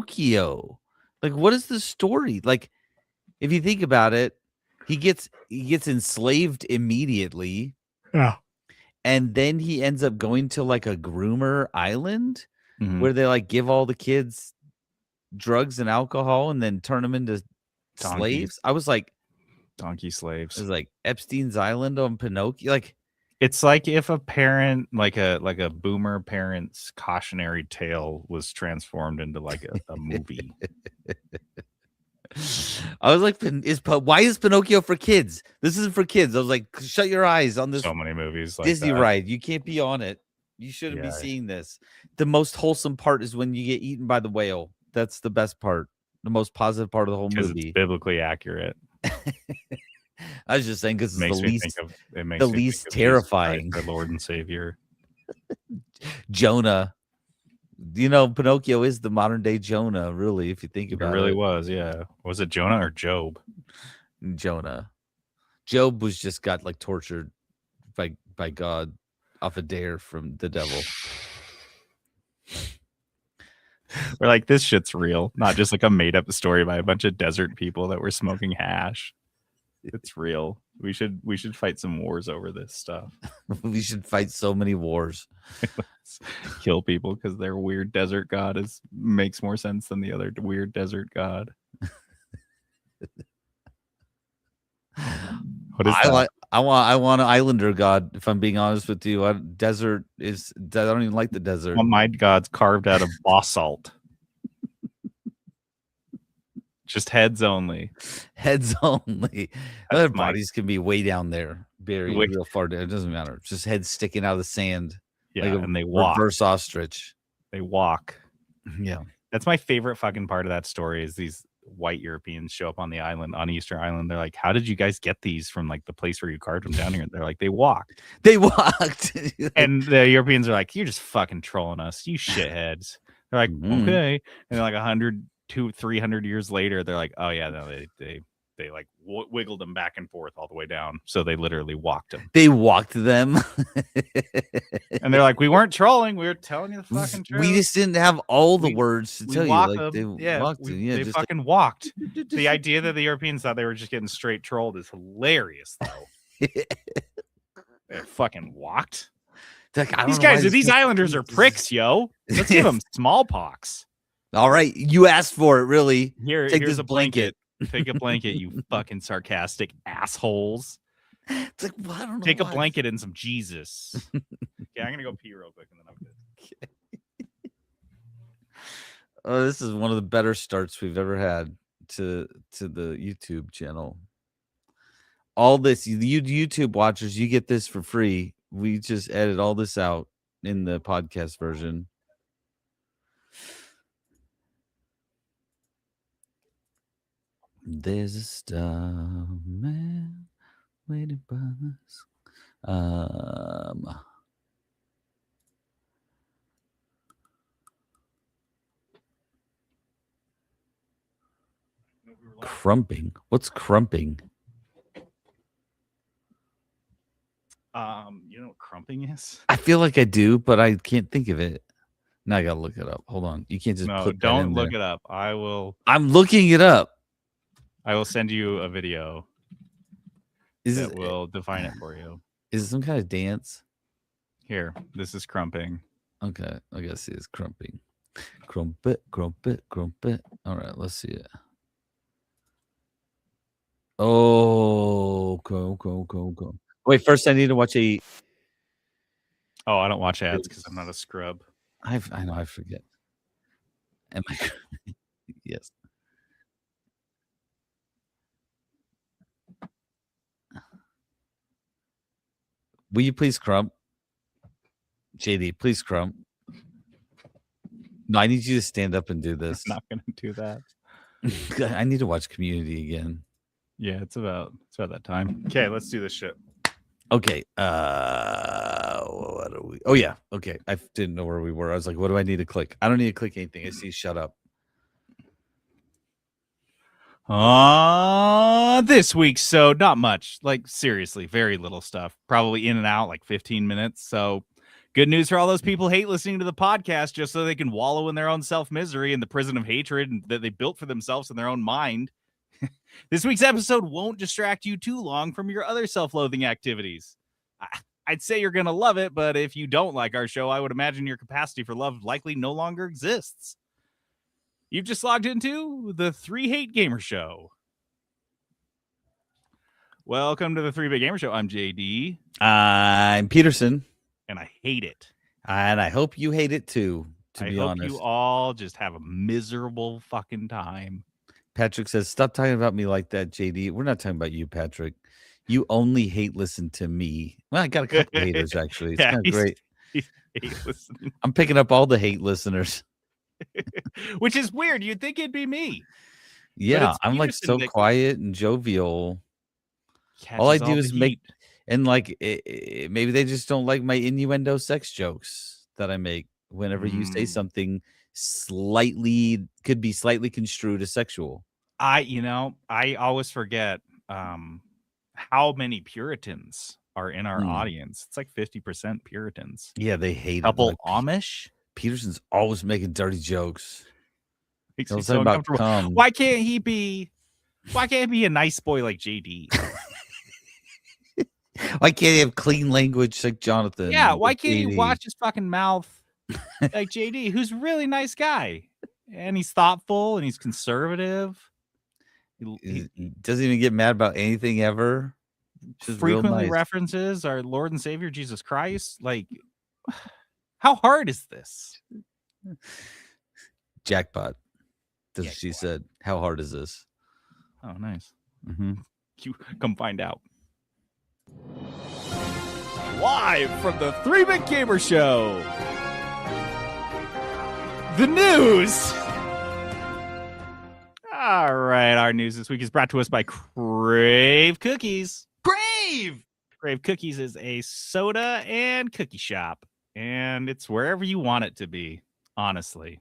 Pinocchio? Like, what is the story? Like, if you think about it, he gets enslaved immediately. Yeah. And then he ends up going to like a groomer island Mhm. where they like give all the kids drugs and alcohol and then turn them into slaves. I was like, donkey it slaves. was like Epstein's Island on Pinocchio. Like, it's like if a parent, like a boomer parent's cautionary tale was transformed into like a movie. I was like, why is Pinocchio for kids? This isn't for kids. I was like, shut your eyes on this So many movies like Disney that. ride. You can't be on it. You shouldn't be seeing this. The most wholesome part is when you get eaten by the whale. That's the best part. The most positive part of the whole movie. It's biblically accurate. I was just saying because it's the least terrifying. Our Lord and Savior. Jonah. You know, Pinocchio is the modern day Jonah, really, if you think about it. It really was, yeah. Was it Jonah or Job? Jonah. Job was just got like tortured by God off a dare from the devil. We're like, this shit's real, not just like a made up story by a bunch of desert people that were smoking hash. It's real. We should fight some wars over this stuff. We should fight so many wars. Kill people because their weird desert god makes more sense than the other weird desert god. What is that? I want an islander god, if I'm being honest with you. I don't even like the desert. Well, my god's carved out of basalt. Just heads only. Heads only. Other bodies can be way down there, buried real far down. It doesn't matter. Just heads sticking out of the sand. Yeah, like and they walk. Reverse ostrich. They walk. Yeah. That's my favorite fucking part of that story is these white Europeans show up on the island, on Easter Island. They're like, how did you guys get these from like the place where you carved them down here? They're like, they walked. They walked. And the Europeans are like, you're just fucking trolling us, you shitheads. They're like, okay. And like 100, 200, 300 years later, they're like, oh yeah, no, they like wiggled them back and forth all the way down. So they literally walked them. They walked them. And they're like, we weren't trolling. We were telling you the fucking truth. We just didn't have all the words to tell you. Like, they walked them. They fucking walked. The idea that the Europeans thought they were just getting straight trolled is hilarious, though. They fucking walked. Like, these islanders are pricks, yo. Let's give them smallpox. All right. You asked for it, really. Here's this blanket. Take a blanket, you fucking sarcastic assholes. It's like, well, I don't know. Take a blanket and some Jesus. Okay, I'm gonna go pee real quick and then I'm good. Okay. Oh, this is one of the better starts we've ever had to the YouTube channel. All this, you YouTube watchers, you get this for free. We just edit all this out in the podcast version. There's a star man waiting by us. Crumping. What's crumping? You know what crumping is? I feel like I do, but I can't think of it. Now I gotta look it up. Hold on. You can't just put that in look there. it up. I'm looking it up. I will send you a video that will define it for you. Is it some kind of dance? Here, this is crumping. Okay, I gotta see it's crumping. Crumpet, crumpet, crumpet. All right, let's see it. Oh, go. Wait, first I need to watch a. Oh, I don't watch ads because I'm not a scrub. I know, I forget. Am I? Yes. Will you please crump? JD, please crump. No, I need you to stand up and do this. I'm not going to do that. I need to watch Community again. Yeah, it's about that time. Okay, let's do this shit. Okay. What are we? Oh yeah. Okay. I didn't know where we were. I was like, what do I need to click? I don't need to click anything. I see shut up. This week, so not much. Like seriously, very little stuff. Probably in and out, like 15 minutes. So Good news for all those people who hate listening to the podcast just so they can wallow in their own self-misery in the prison of hatred that they built for themselves in their own mind. This week's episode won't distract you too long from your other self-loathing activities. I'd say you're going to love it, but if you don't like our show, I would imagine your capacity for love likely no longer exists. You've just logged into the 3 Hate Gamer Show. Welcome to the 3 Bit Gamer Show. I'm JD. I'm Peterson. And I hate it. And I hope you hate it too, to be honest. I hope you all just have a miserable fucking time. Patrick says, stop talking about me like that, JD. We're not talking about you, Patrick. You only hate listen to me. Well, I got a couple of haters, actually. It's kind of great. He's hate listening. I'm picking up all the hate listeners. Which is weird. You'd think it'd be me. Yeah, I'm like so quiet and jovial. All I do is make, and like, maybe they just don't like my innuendo sex jokes that I make whenever you say something could be slightly construed as sexual. I always forget how many Puritans are in our audience. It's like 50% Puritans. Yeah, they hate a couple Amish. Peterson's always making dirty jokes. Makes me so uncomfortable. Why can't he be a nice boy like JD? Why can't he have clean language like Jonathan? Yeah, why can't he watch his fucking mouth like JD, who's a really nice guy, and he's thoughtful and he's conservative. He doesn't even get mad about anything ever. Just frequently references our Lord and Savior Jesus Christ. Like, how hard is this? Jackpot. That's what she said. How hard is this? Oh, nice. Mm-hmm. You come find out. Live from the 3 Bit Gamer Show. The news. All right, our news this week is brought to us by Crave Cookies. Crave Cookies is a soda and cookie shop, and it's wherever you want it to be, honestly.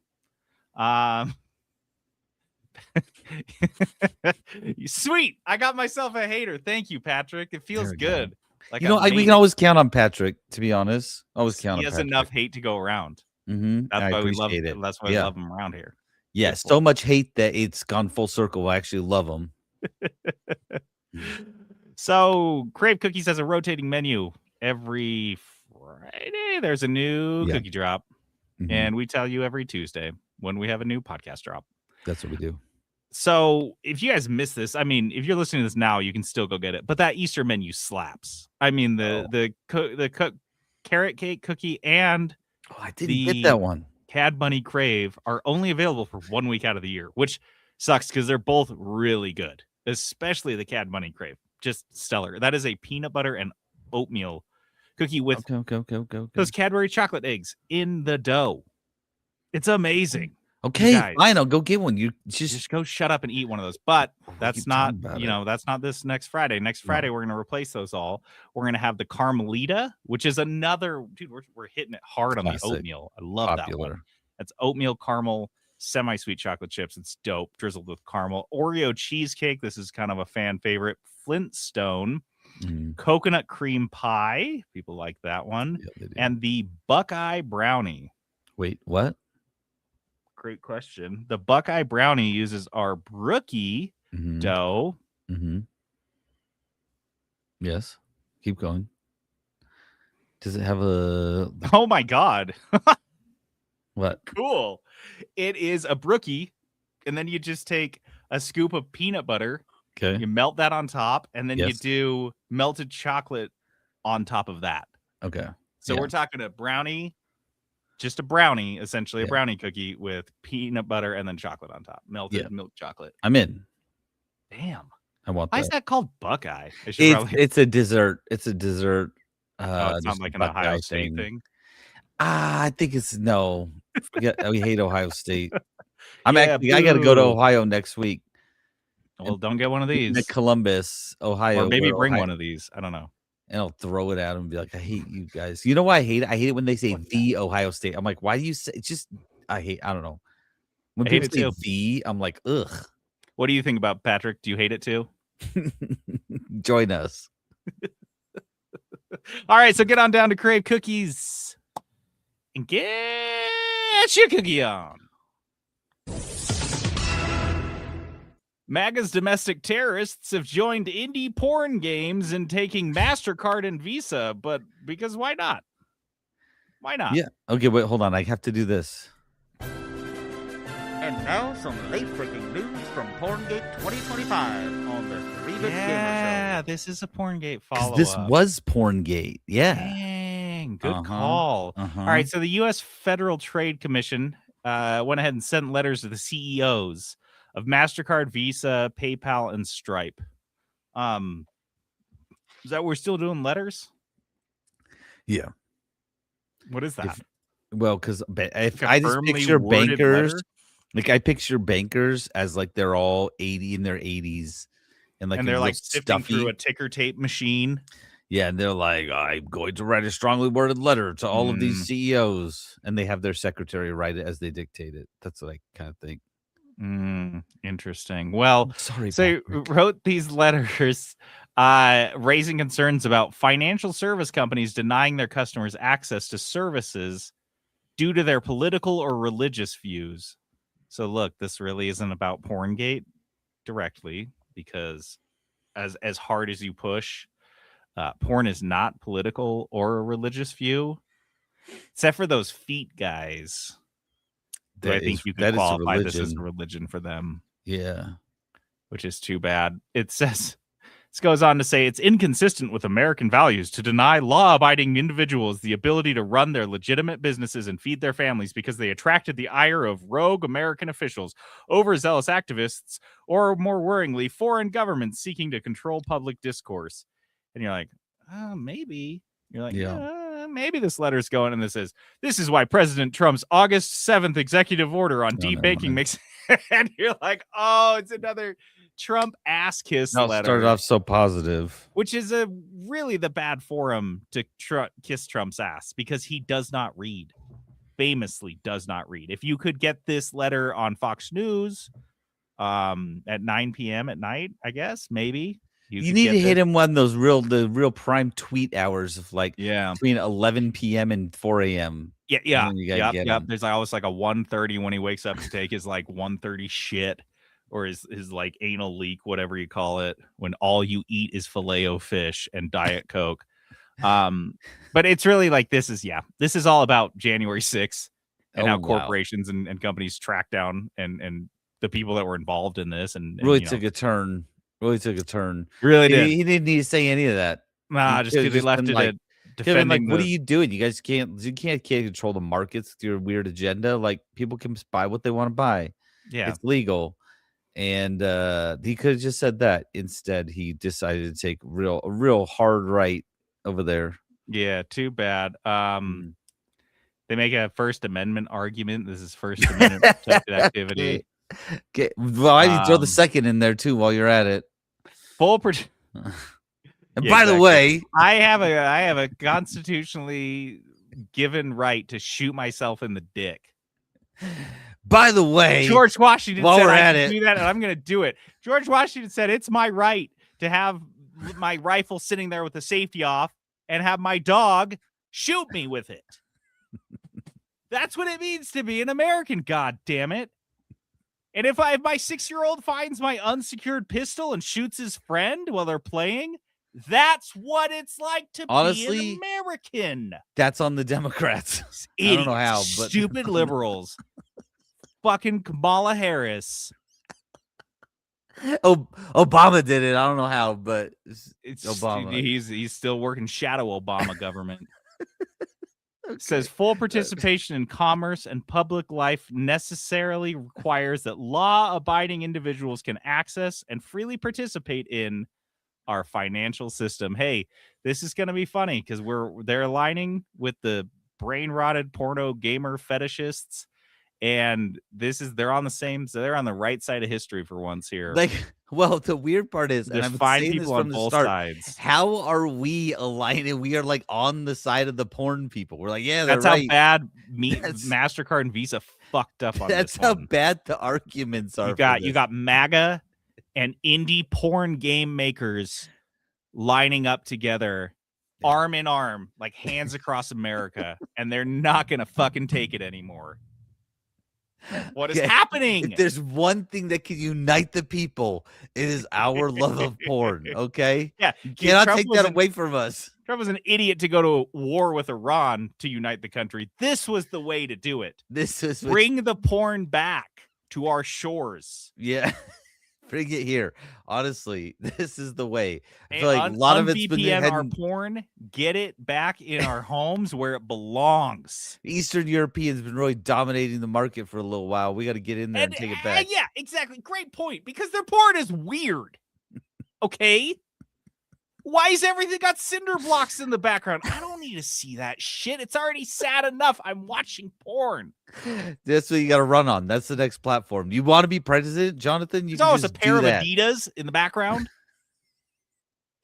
Sweet. I got myself a hater. Thank you, Patrick. It feels good. Like, we can always count on Patrick, to be honest. Always count on Patrick. He has enough hate to go around. Mm-hmm. That's why we love it. That's why we love him around here. Yeah, so much hate that it's gone full circle. I actually love him. So, Crave Cookies has a rotating menu. Every Friday, there's a new cookie drop. Mm-hmm. And we tell you every Tuesday when we have a new podcast drop. That's what we do. So, if you guys miss this, I mean, if you're listening to this now, you can still go get it. But that Easter menu slaps. I mean, the carrot cake cookie and I didn't get that one. Cad Bunny Crave are only available for 1 week out of the year, which sucks because they're both really good, especially the Cad Bunny Crave. Just stellar. That is a peanut butter and oatmeal cookie with those Cadbury chocolate eggs in the dough. It's amazing. Okay, fine. I'll go get one. You just go shut up and eat one of those. But that's not, that's not this next Friday. Next Friday, we're going to replace those all. We're going to have the Carmelita, which is another, dude, we're hitting it hard on the oatmeal. I love that one. That's oatmeal caramel, semi-sweet chocolate chips. It's dope. Drizzled with caramel. Oreo cheesecake. This is kind of a fan favorite. Flintstone. Coconut cream pie. People like that one. Yeah, and the Buckeye brownie. Wait, what? Great question. The Buckeye brownie uses our brookie dough. Mm-hmm. Yes. Keep going. Does it have a... Oh, my God. What? Cool. It is a brookie, and then you just take a scoop of peanut butter. Okay. You melt that on top, and then you do melted chocolate on top of that. Okay. So we're talking a brownie. Just a brownie, essentially a brownie cookie with peanut butter and then chocolate on top. Melted milk chocolate. I'm in. Damn. I want that. Why is that called Buckeye? It's a dessert. It's a dessert. It's not like an Ohio State thing. I think it's no. Forget, we hate Ohio State. I got to go to Ohio next week. Well, don't get one of these. At Columbus, Ohio. Or maybe bring one of these. I don't know. And I'll throw it at him and be like, I hate you guys. You know why I hate it? I hate it when they say the Ohio State. I'm like, why do you say it's just I don't know. When people say the, I'm like, ugh. What do you think about Patrick? Do you hate it too? Join us. All right, so get on down to Crave Cookies. and get your cookie on. MAGA's domestic terrorists have joined indie porn games in taking MasterCard and Visa, but because why not? Why not? Yeah. Okay, wait, hold on. I have to do this. And now some late-breaking news from Porngate 2025 on the 3-Bit Gamer Yeah, Show. this is a Porngate 'Cause follow-up. this was Porngate. Yeah. Dang, good Uh-huh, call. uh-huh. All right, so the U.S. Federal Trade Commission went ahead and sent letters to the CEOs of MasterCard, Visa, PayPal, and Stripe. Is that we're still doing letters? Yeah. What is that? Well, because if Like a I just firmly picture worded bankers, letter? like I picture bankers as like they're all 80 in their 80s, and like And a they're real like sifting stuffy. through a ticker tape machine. Yeah, and they're like, I'm going to write a strongly worded letter to all of these CEOs, and they have their secretary write it as they dictate it. That's what I kind of think. Interesting. Well, Sorry, so Patrick. wrote these letters raising concerns about financial service companies denying their customers access to services due to their political or religious views. So look, this really isn't about Porngate directly, because as hard as you push, porn is not political or a religious view, except for those feet guys. I think you could qualify this as a religion for them. Yeah. Which is too bad. It says, this goes on to say, it's inconsistent with American values to deny law-abiding individuals the ability to run their legitimate businesses and feed their families because they attracted the ire of rogue American officials, overzealous activists, or more worryingly, foreign governments seeking to control public discourse. And you're like, maybe. You're like, maybe this letter's going, and this is why President Trump's August 7th executive order on debanking makes and you're like, oh, it's another Trump ass kiss letter. Started off so positive. Which is really the bad forum to kiss Trump's ass, because he does not read. Famously does not read. If you could get this letter on Fox News at 9 p.m. at night, I guess, maybe. You need to hit him one of those real prime tweet hours of like between 11 p.m. and 4 a.m. Yeah. There's always like a 1:30 when he wakes up to take his like 1:30 shit, or his like anal leak, whatever you call it, when all you eat is Filet-O-Fish and Diet Coke. But it's really like this is all about January 6th and how corporations and companies track down and the people that were involved in this and really took a turn. Really took a turn. Really did. He didn't need to say any of that. Nah, just because he left it at defending. What are you doing? You can't control the markets with your weird agenda. Like, people can buy what they want to buy. Yeah, it's legal. And he could have just said that. Instead, he decided to take a real hard right over there. Yeah, too bad. They make a First Amendment argument. This is First Amendment protected activity. Okay. Well, I need to throw the second in there too while you're at it. And by the way, I have a constitutionally given right to shoot myself in the dick. By the way, George Washington said I can do that, and I'm going to do it. George Washington said it's my right to have my rifle sitting there with the safety off and have my dog shoot me with it. That's what it means to be an American, God damn it. And if my 6-year-old finds my unsecured pistol and shoots his friend while they're playing, that's what it's like to be an American. That's on the Democrats. I don't know how, but stupid liberals. Fucking Kamala Harris. Obama did it. I don't know how, but it's Obama. He's still working shadow Obama government. Okay. Says full participation in commerce and public life necessarily requires that law-abiding individuals can access and freely participate in our financial system. Hey, this is going to be funny because they're aligning with the brain-rotted porno gamer fetishists, and they're on the right side of history for once here. Like, well, the weird part is, there's fine people on both sides. How are we aligned? We are like on the side of the porn people. We're like, yeah, that's right. how bad MasterCard and Visa fucked up on that's this how one. bad the arguments are. You got MAGA and indie porn game makers lining up together arm in arm, like hands across America, and they're not gonna fucking take it anymore. What is Okay. happening? If there's one thing that can unite the people, it is our love of porn. Okay, Yeah, you cannot Trump take was that an- away from us. Trump was an idiot to go to war with Iran to unite the country. This was the way to do it. This is Bring the porn back to our shores. yeah. Bring it here. Honestly, this is the way. I feel And like a lot of it's been VPN our heading. porn, get it back in our homes where it belongs. Eastern Europeans been really dominating the market for a little while. We got to get in there and take it back. Yeah, exactly. Great point. Because their porn is weird. Okay? Why is everything got cinder blocks in the background? I don't need to see that shit. It's already sad enough. I'm watching porn. That's what you got to run on. That's the next platform. You want to be president, Jonathan? You There's always a just pair do of that. Adidas in the background.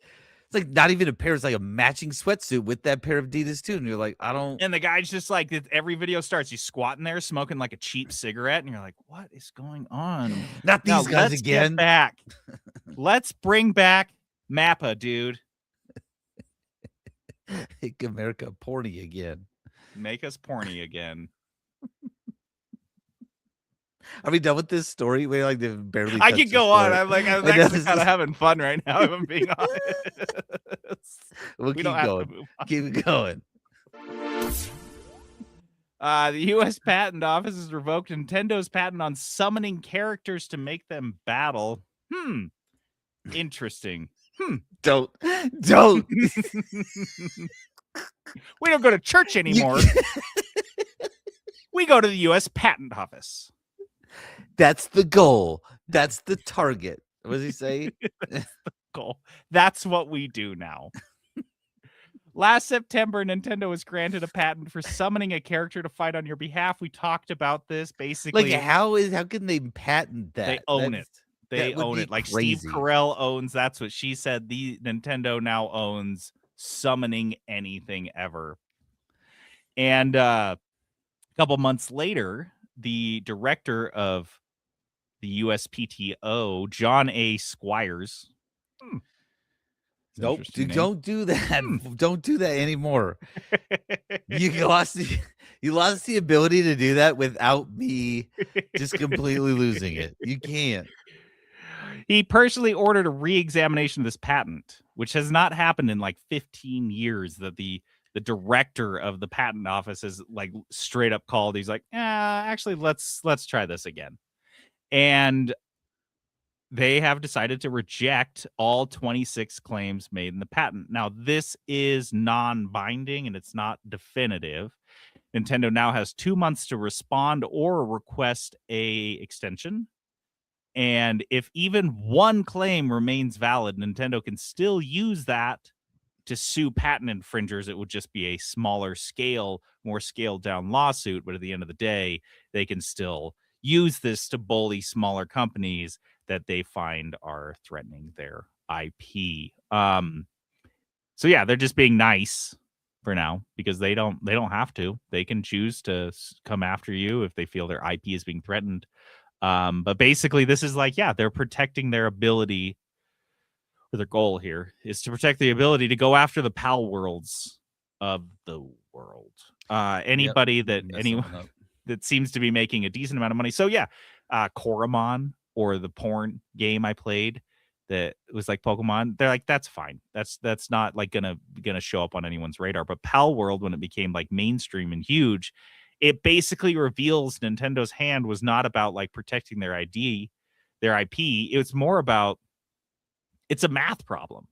It's like not even a pair. It's like a matching sweatsuit with that pair of Adidas too. And you're like, I don't. And the guy's just like, every video starts, he's squatting there smoking like a cheap cigarette. And you're like, what is going on? Not these Now, guys let's again. Get back. Let's bring back Mappa, dude. Make America porny again. Make us porny again. Are we done with this story? We like they've barely. I touched could the go on. story. I'm like, I'm I know, actually this kind of is- having fun right now, if I'm being honest. We'll We keep don't have to going. move on. Keep it going. The U.S. Patent Office has revoked Nintendo's patent on summoning characters to make them battle. Interesting. Don't. We don't go to church anymore. We go to the U.S. Patent Office. That's the goal. That's the target. What does he say? Cool. That's what we do now. Last September, Nintendo was granted a patent for summoning a character to fight on your behalf. We talked about this. Basically, Like how can they patent that? they own it. They that would own be it. Like crazy. Steve Carell owns. That's what she said. The Nintendo now owns summoning anything ever. And a couple months later, the director of the USPTO, John A. Squires. It's an Nope. interesting name. Don't do that. Don't do that anymore. You lost the ability to do that without me just completely losing it. You can't. He personally ordered a re-examination of this patent, which has not happened in like 15 years. That the director of the patent office is like straight up called. He's like, actually, let's try this again. And they have decided to reject all 26 claims made in the patent. Now, this is non-binding and it's not definitive. Nintendo now has 2 months to respond or request a extension. And if even one claim remains valid, Nintendo can still use that to sue patent infringers. It would just be a smaller scale, more scaled down lawsuit. But at the end of the day, they can still use this to bully smaller companies that they find are threatening their IP. So yeah, they're just being nice for now because they don't have to. They can choose to come after you if they feel their IP is being threatened. But basically, this is like, yeah, they're protecting their ability. Or their goal here is to protect the ability to go after the PAL worlds of the world. Anybody that that seems to be making a decent amount of money. So yeah, Koromon, or the porn game I played that was like Pokemon, they're like, that's fine. That's not like gonna show up on anyone's radar. But PAL World, when it became like mainstream and huge, it basically reveals Nintendo's hand was not about like protecting their IP. It was more about, it's a math problem.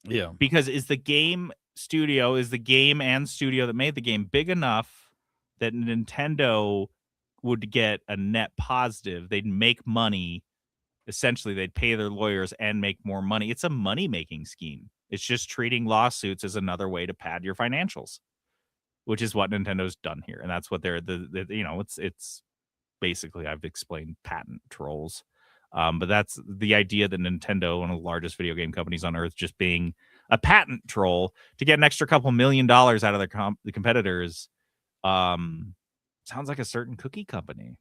Yeah. Because is the game and studio that made the game big enough that Nintendo would get a net positive? They'd make money. Essentially, they'd pay their lawyers and make more money. It's a money-making scheme. It's just treating lawsuits as another way to pad your financials, which is what Nintendo's done here. And that's what they're, it's basically, I've explained patent trolls. But that's the idea that Nintendo, one of the largest video game companies on earth, just being a patent troll to get an extra couple $1 million out of their the competitors. Sounds like a certain cookie company.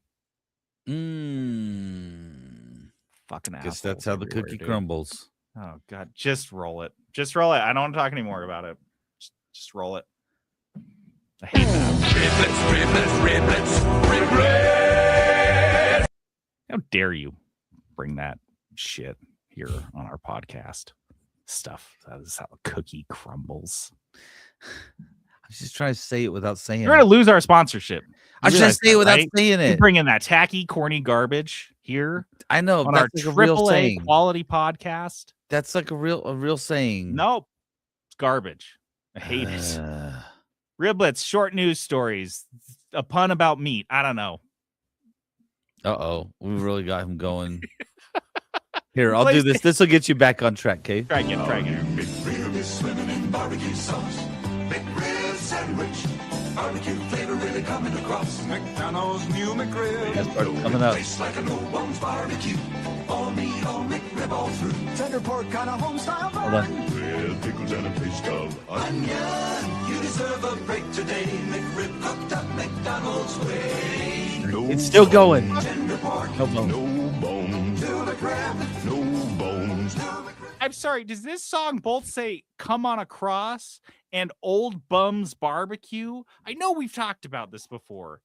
Fucking Guess that's how the cookie crumbles. Oh God, just roll it. I don't want to talk anymore about it. Just Just roll it. I hate that. How dare you bring that shit here on our podcast? Stuff. That is how a cookie crumbles. I was just trying to say it without saying You're going to it. lose our sponsorship. I was trying to say it without saying You it. bring in that tacky, corny garbage here I know. on our That's like a real AAA saying. quality podcast. That's like a real saying. Nope. It's garbage. I hate it. Riblets, short news stories. A pun about meat. I don't know. Uh-oh. We really got him going. Here, I'll do this. This will get you back on track, Kate. Try again. McRib is swimming in barbecue sauce. McRib sandwich. Barbecue flavor really coming across. McDonald's new McRib. That's part coming up. Tastes like an old Bones barbecue. All meat, all McRib, all through. Tender pork, kind of home style. Hold on. With pickles and a paste of onion. You deserve a break today. McRib cooked up McDonald's way. No It's still going. tender pork. No bone. No bones. New McRib. No bones. I'm sorry. Does this song both say "Come on Across" and "Old Bums Barbecue"? I know we've talked about this before.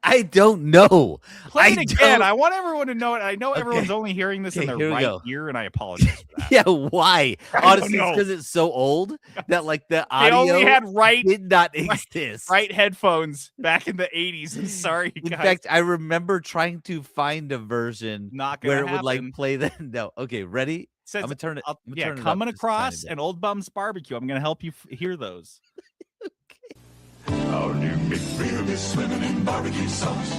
I don't know. Play it I again. don't- I want everyone to know it. I know Okay. everyone's only hearing this in Okay, their here we right go. ear, and I apologize for that. Yeah, why? I don't Honestly, it's know. because it's so old that like the They audio only had right did not exist. headphones back in the 80s. I'm sorry, In guys. fact, I remember trying to find a version Not gonna where it would like happen. play the no. Okay, ready? Says, I'm gonna turn it. I'll- I'm gonna yeah, turn it up coming just a tiny across bit. an Old Bums Barbecue. I'm gonna help you hear those. Our new McRib is swimming in barbecue sauce.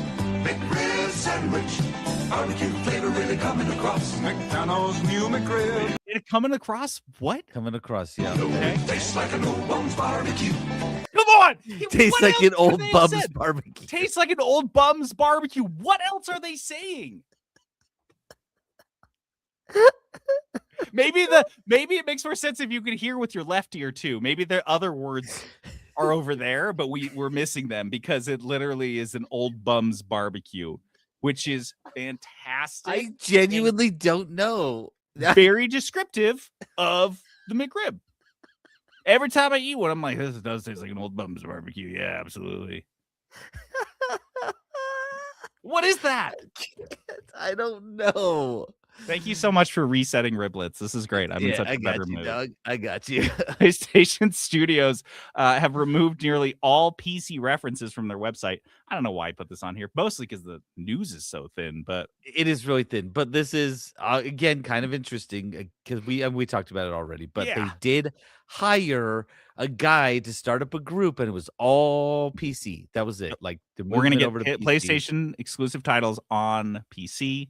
McRib sandwich. Barbecue flavor really coming across. McDonald's new McRib. Coming across what? Coming across, yeah. Okay. Tastes like an old Bones barbecue. Come on. Tastes What like else an could old they have Bub's said? barbecue. Tastes like an Old Bums Barbecue. What else are they saying? Maybe it makes more sense if you could hear with your left ear too. Maybe the other words are over there, but we're missing them because it literally is an Old Bums Barbecue, which is fantastic. I genuinely don't know. Very descriptive of the McRib. Every time I eat one, I'm like, this does taste like an Old Bums Barbecue. Yeah, absolutely. What is that? I don't know. Thank you so much for resetting Riblets. This is great. I'm in such I a got better you, mood. dog. I got you. PlayStation Studios have removed nearly all PC references from their website. I don't know why I put this on here, mostly because the news is so thin, but It is really thin, but this is again kind of interesting because we talked about it already. But they Yeah. did hire a guy to start up a group, and it was all PC. That was it. Like we're going to over get to PC. PlayStation exclusive titles on PC.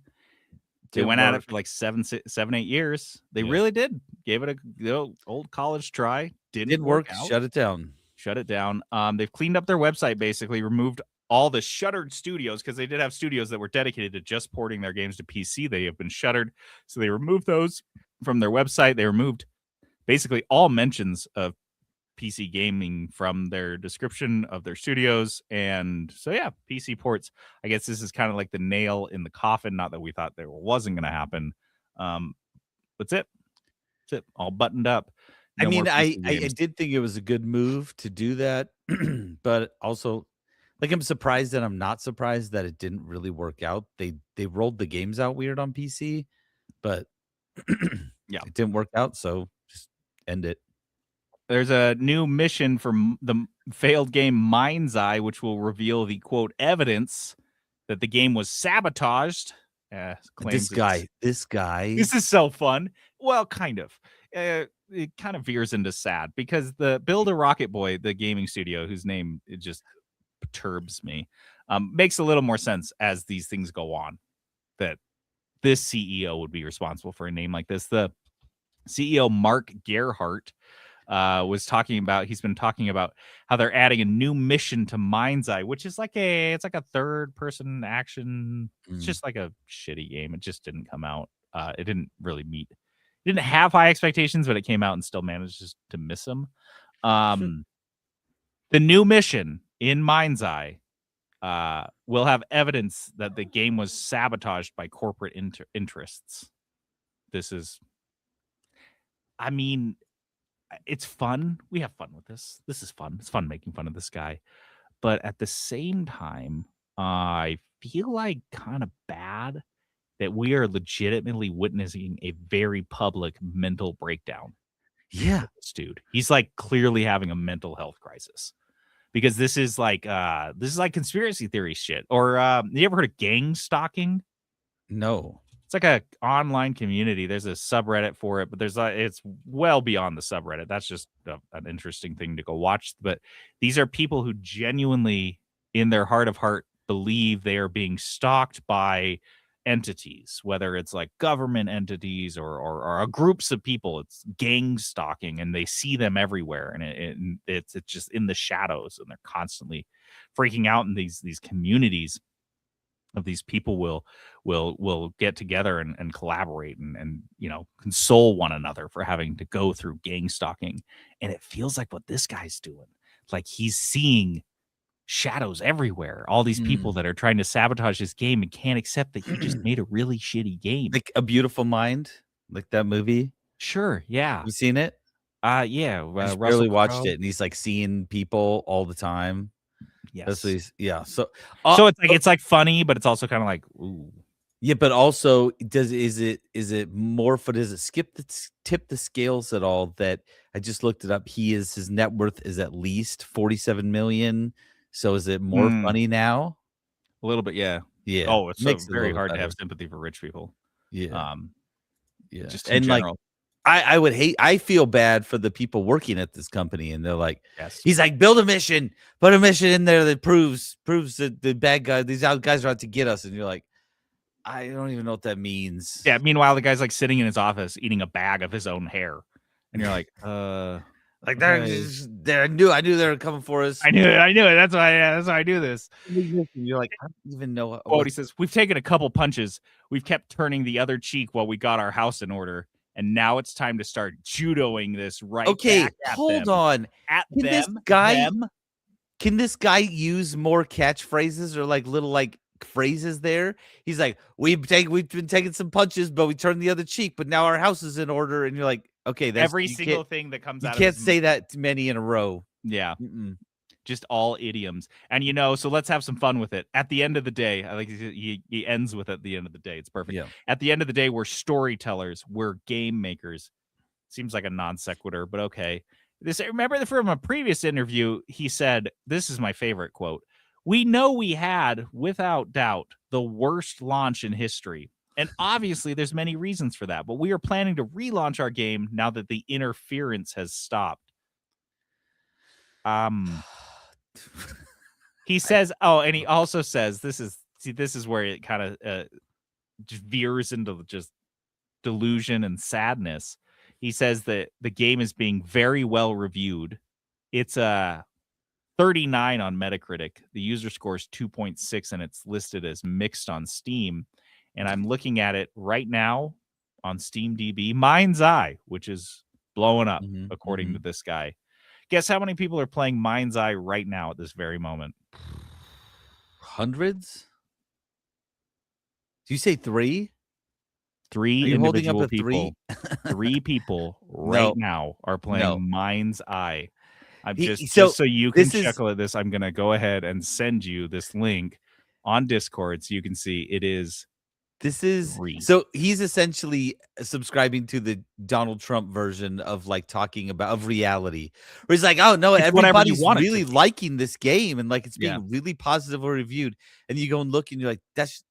They Didn't went at work. it for like 7-8 years. They Yeah. really did. Gave it a old college try. Didn't work. out. Shut it down. Shut it down. They've cleaned up their website, basically removed all the shuttered studios because they did have studios that were dedicated to just porting their games to PC. They have been shuttered, so they removed those from their website. They removed basically all mentions of PC gaming from their description of their studios. And so, yeah, PC ports. I guess this is kind of like the nail in the coffin. Not that we thought there wasn't going to happen. That's it. That's it. All buttoned up. I No mean, more I PC games. did think it was a good move to do that, but also, like, I'm surprised that I'm not surprised that it didn't really work out. They rolled the games out weird on PC, but Yeah. it didn't work out. So just end it. There's a new mission for the failed game Mind's Eye, which will reveal the quote evidence that the game was sabotaged. This guy. This is so fun. Well, kind of. It kind of veers into sad because the Build a Rocket Boy, the gaming studio, whose name it just perturbs me, makes a little more sense as these things go on. That this CEO would be responsible for a name like this. The CEO Mark Gerhardt was talking about. He's been talking about how they're adding a new mission to Mind's Eye, which is like a third-person action. It's just like a shitty game. It just didn't come out. It didn't really meet. It didn't have high expectations, but it came out and still managed to miss them. The new mission in Mind's Eye will have evidence that the game was sabotaged by corporate interests. This is, I mean, it's fun. We have fun with this. This is fun. It's fun making fun of this guy. But at the same time, I feel like kind of bad that we are legitimately witnessing a very public mental breakdown. Yeah. This dude, he's like clearly having a mental health crisis because this is like conspiracy theory shit. Or you ever heard of gang stalking? No. It's like a online community. There's a subreddit for it, but it's well beyond the subreddit. That's just an interesting thing to go watch. But these are people who genuinely, in their heart of heart, believe they are being stalked by entities, whether it's like government entities or groups of people. It's gang stalking, and they see them everywhere, and it's just in the shadows, and they're constantly freaking out. In these communities of these people will get together and collaborate and console one another for having to go through gang stalking. And it feels like what this guy's doing, like he's seeing shadows everywhere, all these people that are trying to sabotage his game and can't accept that he just made a really shitty game. Like A Beautiful Mind, like that movie. Sure, yeah. You seen it? Yeah. I just barely watched it, and he's like seeing people all the time. Yes. That's what he's, yeah. So it's like funny, but it's also kind of like, ooh. Yeah, but also is it more for, does it tip the scales at all that I just looked it up? His net worth is at least 47 million. So is it more funny now? A little bit, yeah. Yeah. Oh, it's so Makes it a very little hard to better. have sympathy for rich people. Yeah. Yeah. Just in And general. I feel bad for the people working at this company, and they're like, Yes. he's like, build a mission, put a mission in there that proves that the bad guy, these guys are out to get us. And you're like, I don't even know what that means. Yeah. Meanwhile, the guy's like sitting in his office eating a bag of his own hair, and you're like, Like okay. I knew they were coming for us. I knew it. That's why I do this. You're like, I don't even know What he says. We've taken a couple punches. We've kept turning the other cheek while we got our house in order, and now it's time to start judoing this right. Okay, back at hold them. on. At Can them, this guy them. Can this guy use more catchphrases or like little like phrases there? He's like, we've been taking some punches, but we turned the other cheek, but now our house is in order. And you're like, okay, that's Every single thing that comes out. You can't say that many in a row. Yeah. Mm-mm. Just all idioms. And so let's have some fun with it. At the end of the day, I think he ends with at the end of the day. It's perfect. Yeah. At the end of the day, we're storytellers, we're game makers. Seems like a non sequitur, but okay. Remember from a previous interview, he said, this is my favorite quote. We know we had, without doubt, the worst launch in history. And obviously there's many reasons for that, but we are planning to relaunch our game now that the interference has stopped. He says, and he also says, this is where it kind of veers into just delusion and sadness. He says that the game is being very well reviewed. It's a 39 on Metacritic. The user score is 2.6, and it's listed as mixed on Steam. And I'm looking at it right now on SteamDB. Mind's Eye, which is blowing up, according to this guy. Guess how many people are playing Mind's Eye right now at this very moment? Hundreds? Do you say 3? 3 individual people. 3 people right No. now are playing Mind's Eye. I'm just so you can chuckle at this. I'm gonna go ahead and send you this link on Discord so you can see it is. This is 3. So he's essentially subscribing to the Donald Trump version of like talking about of reality, where he's like, oh no, everybody's really liking this game and like it's being really positively reviewed. And you go and look and you're like, that's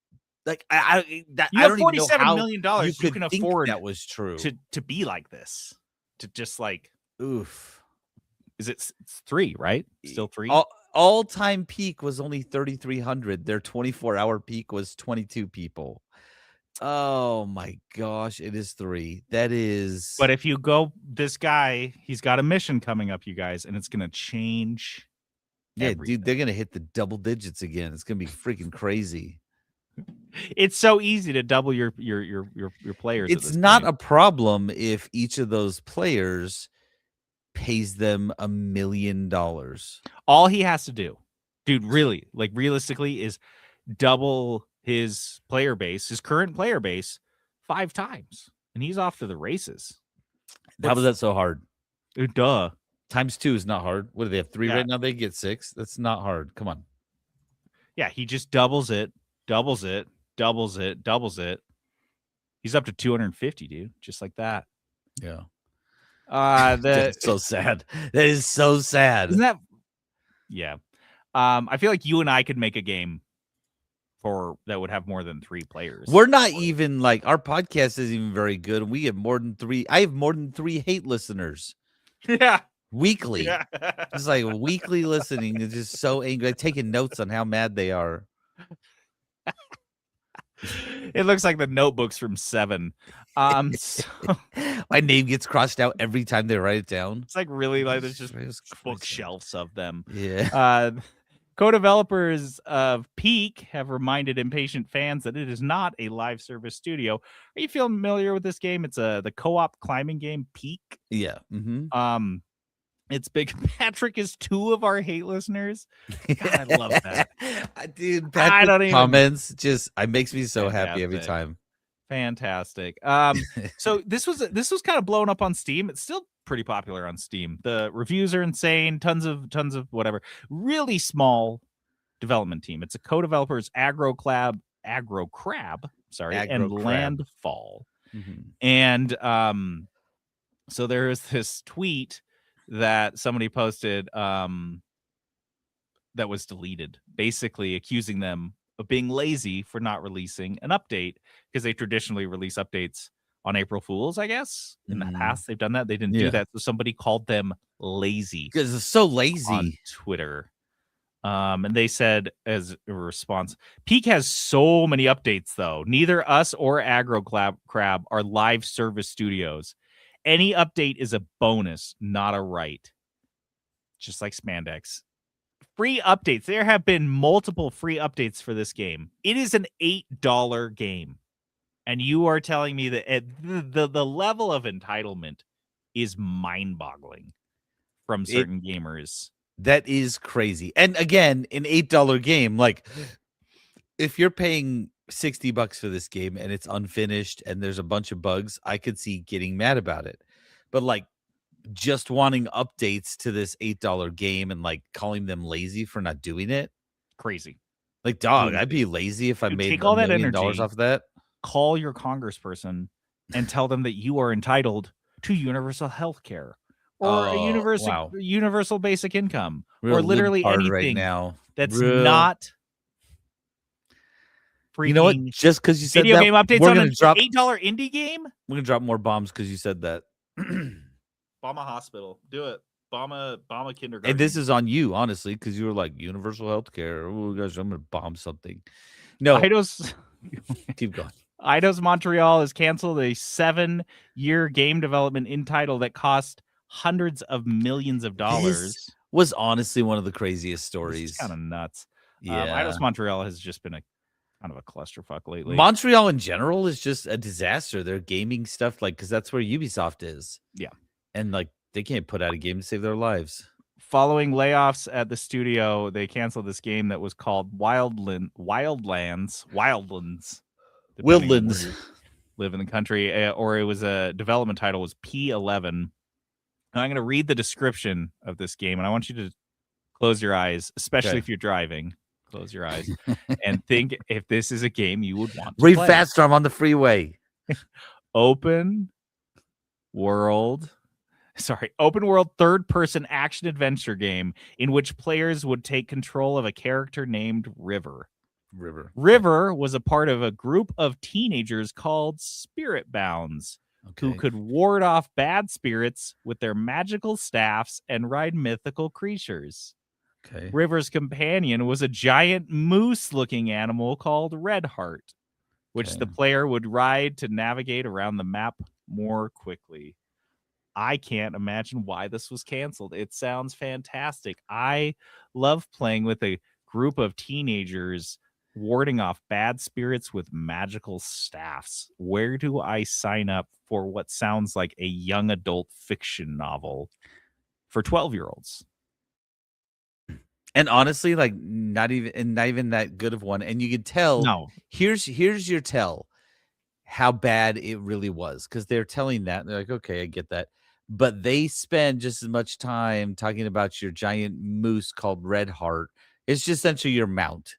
like I don't even know how $47 million you can afford that was true to be like this, to just like oof. Is it's 3, right? Still 3. All-time peak was only 3,300. Their 24-hour peak was 22 people. Oh my gosh, it is 3. That is. But if you go, this guy, he's got a mission coming up, you guys, and it's gonna change. Yeah, everything. dude, they're gonna hit the double digits again. It's gonna be freaking crazy. It's so easy to double your players. It's not a problem if each of those players pays them $1 million. All he has to do, dude, really, like realistically, is double his player base, his current player base, 5 times, and he's off to the races. How was that so hard? Duh. Times 2 is not hard. What do they have? 3 Yeah. right now? They get 6. That's not hard. Come on. Yeah, he just doubles it, doubles it, doubles it, doubles it. He's up to 250, dude. Just like that. Yeah. That so sad. That is so sad. isn't that. Yeah. I feel like you and I could make a game that would have more than 3 players. We're not even like our podcast isn't even very good. We have more than 3. I have more than 3 hate listeners Yeah. weekly. Yeah. It's like weekly listening. It's just so angry. I'm taking notes on how mad they are. It looks like the notebooks from 7. So My name gets crossed out every time they write it down. it's like really like there's just Jesus Christ. bookshelves of them. Yeah. Co-developers of Peak have reminded impatient fans that it is not a live service studio. Are you familiar with this game? It's the co-op climbing game Peak. Yeah. Mm-hmm. It's Big Patrick is 2 of our hate listeners. God, I love that. Dude, I don't even- comments just it makes me so happy every Fantastic. time. Fantastic. So this was kind of blown up on Steam. It's still pretty popular on Steam. The reviews are insane. Tons of whatever. Really small development team. It's a co-developers Aggro Crab, and Aggro Crab. Landfall. Mhm. And so there is this tweet that somebody posted that was deleted, basically accusing them of being lazy for not releasing an update, because they traditionally release updates on April Fools, I guess. In the Mhm. past, they've done that. They didn't Yeah. do that. So somebody called them lazy Because it's so on lazy. Twitter. And they said as a response, Peak has so many updates, though. Neither us or Aggro Crab are live service studios. Any update is a bonus, not a right. Just like Spandex. Free updates. There have been multiple free updates for this game. It is an $8 game. And you are telling me that the level of entitlement is mind-boggling from certain gamers. That is crazy. And again, an $8 game, like if you're paying $60 for this game and it's unfinished and there's a bunch of bugs, I could see getting mad about it. But like just wanting updates to this $8 game and like calling them lazy for not doing it. Crazy. Like, dog, I'd be lazy if I Dude, made take all that $1 million energy. off that. Call your congressperson and tell them that you are entitled to universal health care or a Oh, wow. universal basic income Real or literally libtard anything right now. that's Real- not freaking You know what? Just because you said video that, game updates we're on gonna an drop. $8 indie game. We're gonna drop more bombs because you said that. Bomb a hospital. Do it. Bomb a kindergarten. And this is on you, honestly, because you were like universal health care. Oh, guys, I'm gonna bomb something. No, Eidos keep going. Eidos Montreal has canceled a 7-year game development in title that cost hundreds of millions of dollars. Was honestly one of the craziest It's stories. kind of nuts. Yeah, Eidos Montreal has just been a kind of a clusterfuck lately. Montreal in general is just a disaster. Their gaming stuff, like, because that's where Ubisoft is. Yeah. And like they can't put out a game to save their lives. Following layoffs at the studio, they canceled this game that was called Wildlands. depending on where you live in the country, or it was a development title was P11. And I'm going to read the description of this game, and I want you to close your eyes, especially Okay. if you're driving. Close your eyes and think if this is a game you would want to Read play. faster. I'm on the freeway. Open world third-person action adventure game in which players would take control of a character named River. River was a part of a group of teenagers called Spirit Bounds, who could ward off bad spirits with their magical staffs and ride mythical creatures. Okay. River's companion was a giant moose-looking animal called Redheart, which the Okay. player would ride to navigate around the map more quickly. I can't imagine why this was canceled. It sounds fantastic. I love playing with a group of teenagers warding off bad spirits with magical staffs. Where do I sign up for what sounds like a young adult fiction novel for 12-year-olds? And honestly, like not even that good of one. And you could tell. No. Here's your tell how bad it really was, because they're telling that and they're like, okay, I get that. but they spend just as much time talking about your giant moose called Red Heart. It's just essentially your mount.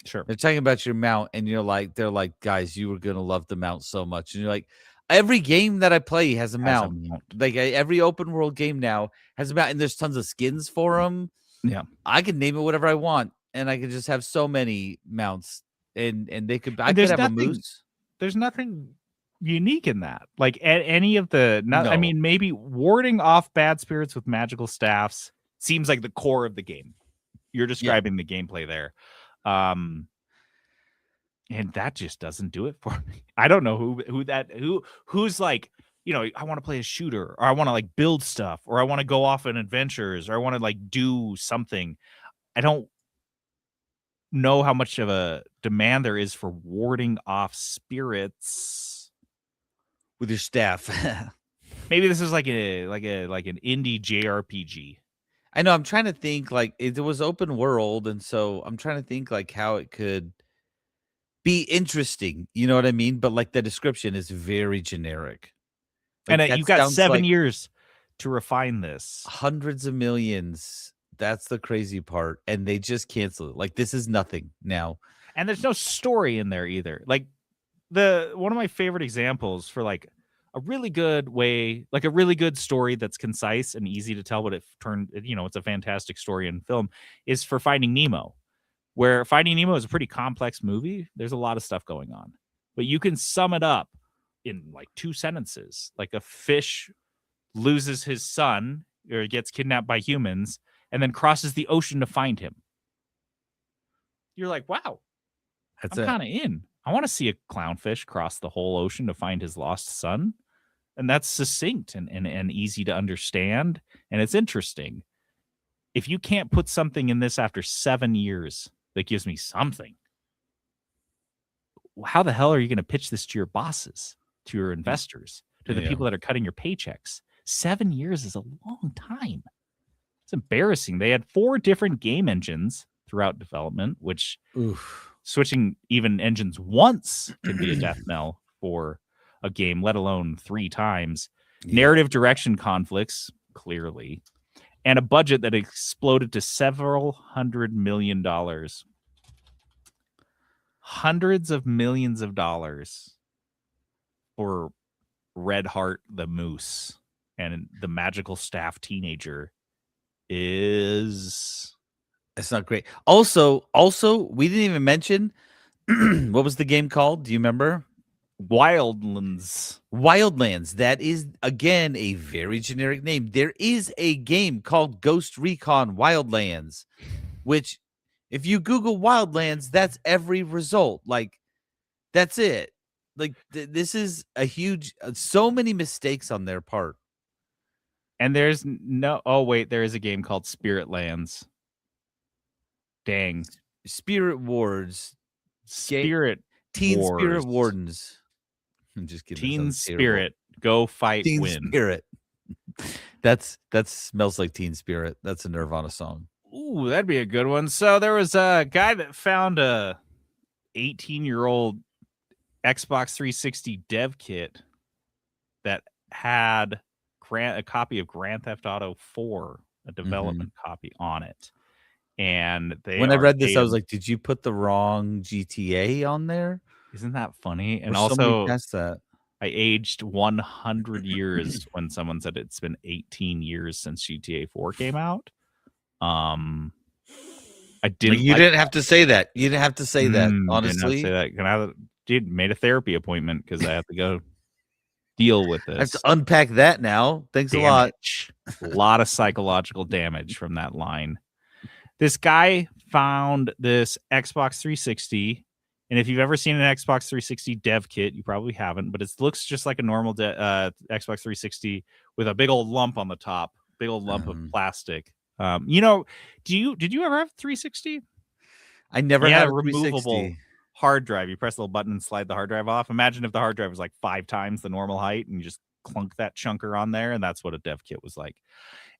Sure. They're talking about your mount, and they're like, guys, you were gonna love the mount so much. And you're like, every game that I play has a mount. Like every open world game now has a mount, and there's tons of skins for them. Yeah. I can name it whatever I want, and I can just have so many mounts, and they could. I could there's have a nothing- moose. There's nothing unique in that. Like any of the, I No. mean, maybe warding off bad spirits with magical staffs seems like the core of the game. You're describing the gameplay there. And that just doesn't do it for me. I don't know who's like, I want to play a shooter, or I want to like build stuff, or I want to go off on adventures, or I want to like do something. I don't know how much of a demand there is for warding off spirits With your staff. Maybe this is like an indie JRPG. I know. I'm trying to think. Like it was open world, and so I'm trying to think like how it could be interesting. You know what I mean? But like the description is very generic. Like, And that you've got sounds 7 like years to refine this. hundreds of millions. That's the crazy part, and they just cancel it. Like this is nothing now. And there's no story in there either. Like one of my favorite examples for like a really good way, like a really good story that's concise and easy to tell, but it's a fantastic story in film, is for Finding Nemo, where Finding Nemo is a pretty complex movie. There's a lot of stuff going on, but you can sum it up in like 2 sentences. Like a fish loses his son or gets kidnapped by humans and then crosses the ocean to find him. You're like, wow, That's I'm it. kind of in. I want to see a clownfish cross the whole ocean to find his lost son. And that's succinct and easy to understand. And it's interesting. If you can't put something in this after 7 years that gives me something, how the hell are you going to pitch this to your bosses, to your investors, to the people that are cutting your paychecks? 7 years is a long time. It's embarrassing. They had 4 different game engines throughout development, which switching even engines once can be a death knell for a game, let alone 3 times. Narrative direction conflicts, clearly, and a budget that exploded to several $100 million. Hundreds of millions of dollars for Red Heart the Moose, and the magical staff teenager is... It's not great. Also, we didn't even mention what was the game called? Do you remember? Wildlands. That is again a very generic name. There is a game called Ghost Recon Wildlands, which if you Google Wildlands, that's every result. Like that's it. Like this is a huge, so many mistakes on their part. And there's no, oh wait, there is a game called Spirit Lands. Dang. Spirit Wars. Spirit Teen Wars. Spirit Wardens. I'm just kidding. Teen Spirit. Go fight, Teen win. Spirit. That smells like Teen Spirit. That's a Nirvana song. Ooh, that'd be a good one. So there was a guy that found a 18-year-old Xbox 360 dev kit that had a copy of Grand Theft Auto 4, a development copy on it. And when I read this, I was like, did you put the wrong GTA on there? Isn't that funny? And Or also, somebody passed that. I aged 100 years when someone said it's been 18 years since GTA 4 came out. I didn't. You didn't have to say that. You didn't have to say that. Didn't have to Honestly, say that. Can I? Dude, made a therapy appointment because I have to go deal with this. I have to unpack that now. Thanks a lot. A lot of psychological damage from that line. This guy found this Xbox 360, and if you've ever seen an Xbox 360 dev kit, you probably haven't, but it looks just like a normal Xbox 360 with a big old lump on the top, big old lump of plastic. Did you ever have 360? I never had a removable 360. hard drive. You press the little button and slide the hard drive off. Imagine if the hard drive was like 5 times the normal height, and you just clunk that chunker on there, and that's what a dev kit was like.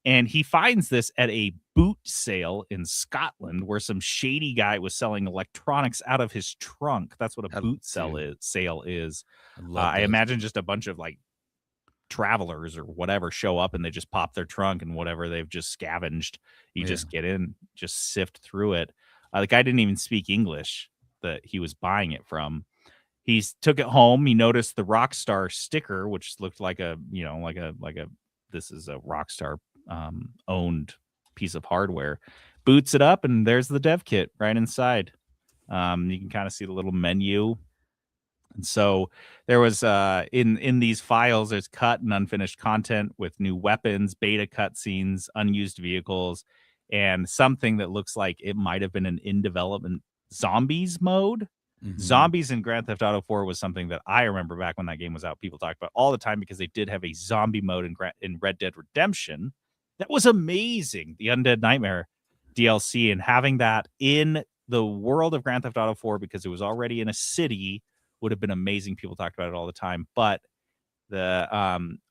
And he finds this at a boot sale in Scotland where some shady guy was selling electronics out of his trunk. That's what a boot sale is. I imagine just a bunch of like travelers or whatever show up and they just pop their trunk and whatever they've just scavenged, you just get in, just sift through it. The guy didn't even speak English that he was buying it from. He took it home. He noticed the Rockstar sticker, which looked like a, you know, like a this is a Rockstar owned piece of hardware. Boots it up, and there's the dev kit right inside. You can kind of see the little menu. And so there was in these files, there's cut and unfinished content with new weapons, beta cutscenes, unused vehicles, and something that looks like it might have been an in development zombies mode. Zombies in Grand Theft Auto 4 was something that I remember back when that game was out. People talked about all the time because they did have a zombie mode in Red Dead Redemption. That was amazing. The Undead Nightmare DLC, and having that in the world of Grand Theft Auto 4 because it was already in a city would have been amazing. People talked about it all the time. But the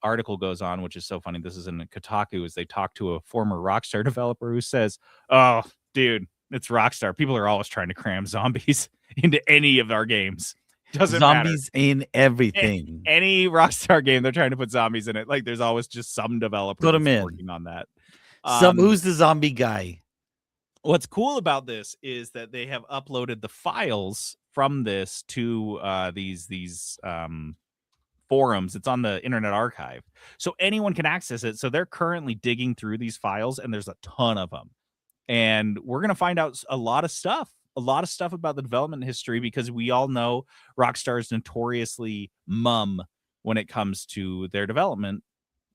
article goes on, which is so funny. This is in Kotaku, as they talk to a former Rockstar developer who says, "Oh, dude, it's Rockstar. People are always trying to cram zombies into any of our games. Doesn't zombies matter. In everything. Any Rockstar game, they're trying to put zombies in it. Like there's always just some developer Put 'em in. working on that." Who's the zombie guy? What's cool about this is that they have uploaded the files from this to these forums. It's on the Internet Archive, so anyone can access it. So they're currently digging through these files, and there's a ton of them. And we're going to find out a lot of stuff about the development history, because we all know Rockstar is notoriously mum when it comes to their development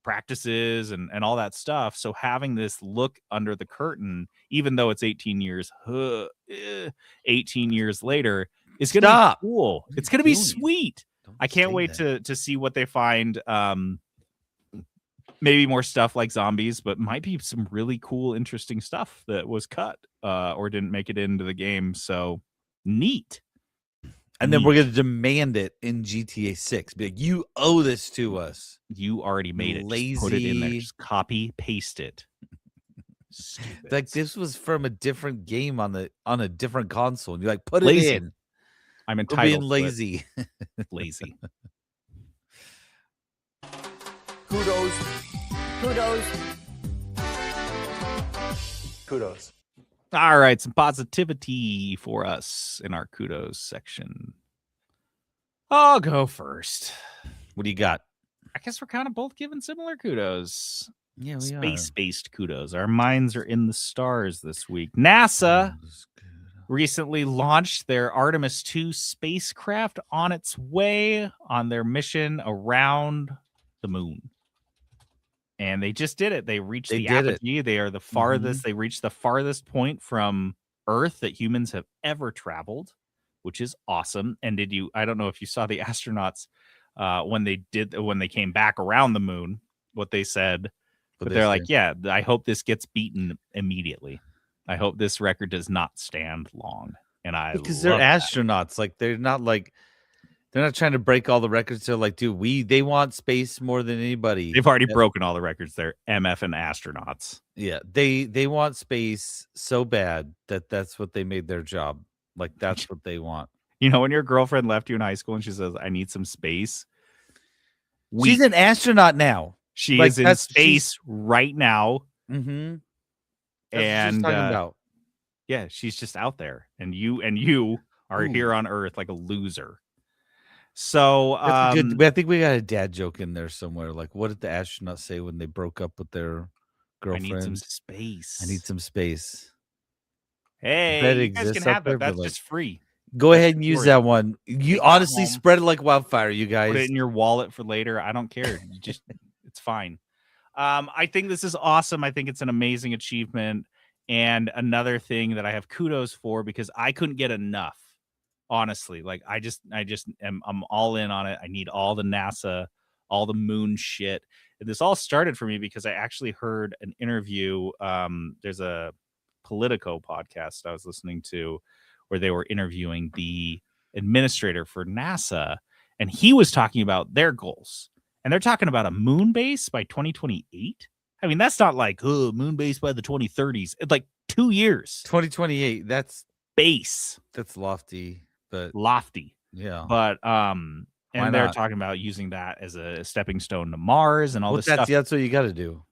practices and all that stuff. So having this look under the curtain, even though it's 18 years later, is going to be cool. It's going to be sweet. I can't wait to see what they find. Maybe more stuff like zombies, but might be some really cool, interesting stuff that was cut or didn't make it into the game. So neat. And then we're going to demand it in GTA 6. Be like, you owe this to us. You already made it. Lazy. Just put it in there. Just copy, paste it. Like this was from a different game on a different console. And you're like, put Lazy. it in. I'm We're entitled. being lazy. Lazy. Kudos. All right, some positivity for us in our kudos section. I'll go first. What do you got? I guess we're kind of both giving similar kudos. Yeah, we Space-based kudos. Our minds are in the stars this week. NASA recently launched their Artemis 2 spacecraft on its way on their mission around the moon. And they just did it. They reached the apogee. They are the farthest. They reached the farthest point from Earth that humans have ever traveled, which is awesome. And I don't know if you saw the astronauts when they came back around the moon, what they said, but they're like, yeah, I hope this gets beaten immediately. I hope this record does not stand long. And because they're astronauts. Like they're not trying to break all the records. They're like, dude, they want space more than anybody. They've already broken all the records. They're MF and astronauts. Yeah, they want space so bad that's what they made their job. Like that's what they want. You know, when your girlfriend left you in high school and she says, "I need some space," she's an astronaut now. She is in space right now. Mm-hmm. And talking about. Yeah, she's just out there, and you are here on Earth like a loser. So I think we got a dad joke in there somewhere. Like, what did the astronauts say when they broke up with their girlfriend? I need some space. I need some space. Hey, you guys can have that. That's just free. Go ahead and use that one. You honestly spread it like wildfire, you guys. Put it in your wallet for later. I don't care. It's fine. I think this is awesome. I think it's an amazing achievement. And another thing that I have kudos for, because I couldn't get enough. Honestly, like I'm all in on it. I need all the NASA, all the moon shit. And this all started for me because I actually heard an interview. There's a Politico podcast I was listening to where they were interviewing the administrator for NASA, and he was talking about their goals. And they're talking about a moon base by 2028. I mean, that's not like, moon base by the 2030s. It's like 2 years. 2028. That's base. That's lofty. But lofty. Yeah. But Why And they're not? talking about using that as a stepping stone to Mars and all Well, this stuff. that's what you got to do.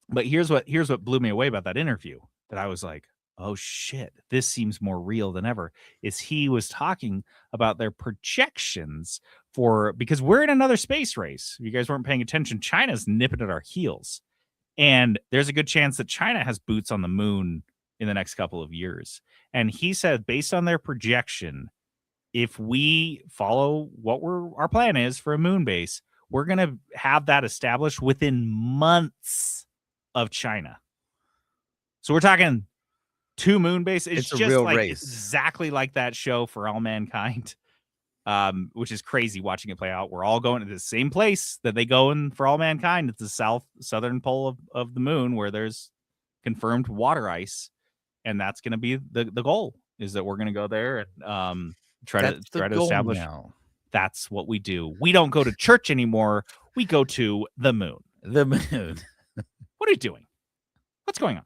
But here's what blew me away about that interview, that I was like, oh shit, this seems more real than ever. Is he was talking about their projections for, because we're in another space race. If you guys weren't paying attention, China's nipping at our heels. And there's a good chance that China has boots on the moon in the next couple of years. And he said, based on their projection, if we follow what our plan is for a moon base, we're going to have that established within months of China. So we're talking 2 moon bases. It's a just real like race. exactly like that show For All Mankind, which is crazy watching it play out. We're all going to the same place that they go in For All Mankind. It's the southern pole of the moon, where there's confirmed water ice, and that's going to be the goal, is that we're going to go there and try to establish. Now. That's what we do. We don't go to church anymore. We go to the moon. The moon. What are you doing? What's going on?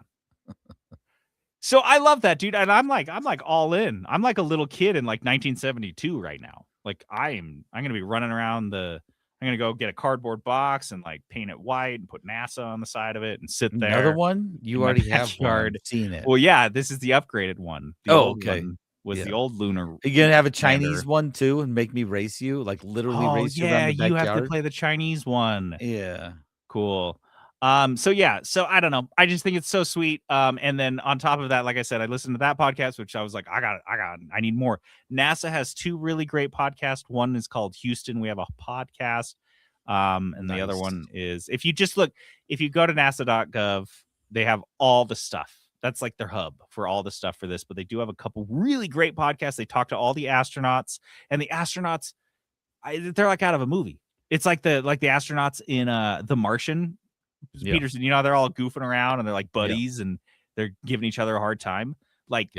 So I love that, dude. And I'm like all in. I'm like a little kid in like 1972 right now. Like I'm going to be running around I'm going to go get a cardboard box and like paint it white and put NASA on the side of it and sit there. Another one? You in my already have backyard. one. Seen it. Well, yeah, this is the upgraded one. The old okay. one was Yeah. the old lunar. Are you gonna have a Chinese lander. one too and make me race you? Like literally race you around the you backyard? have to play the Chinese one. Yeah. Cool. So I don't know. I just think it's so sweet. And then on top of that, like I said, I listened to that podcast, which I was like, I need more. NASA has 2 really great podcasts. One is called Houston We Have a Podcast. And the other one is, if you go to nasa.gov, they have all the stuff. That's like their hub for all the stuff for this, but they do have a couple really great podcasts. They talk to all the astronauts, and the astronauts, they're like out of a movie. It's like the astronauts in The Martian. Yeah. Peterson, they're all goofing around and they're like buddies and they're giving each other a hard time. Like,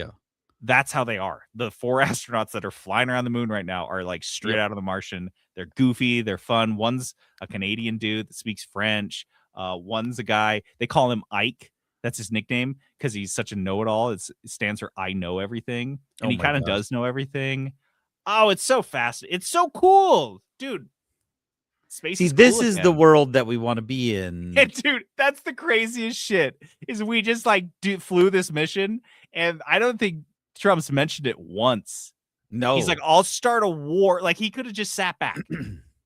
that's how they are. The 4 astronauts that are flying around the moon right now are like straight out of The Martian. They're goofy. They're fun. One's a Canadian dude that speaks French. One's a guy, they call him Ike. That's his nickname because he's such a know-it-all. It stands for I know everything. And he kind of does know everything. Oh, it's so fast. It's so cool, dude. Space See, is this cool is again. the world that we want to be in. And dude, that's the craziest shit. Is we just like flew this mission, and I don't think Trump's mentioned it once. No, he's like, I'll start a war. Like, he could have just sat back,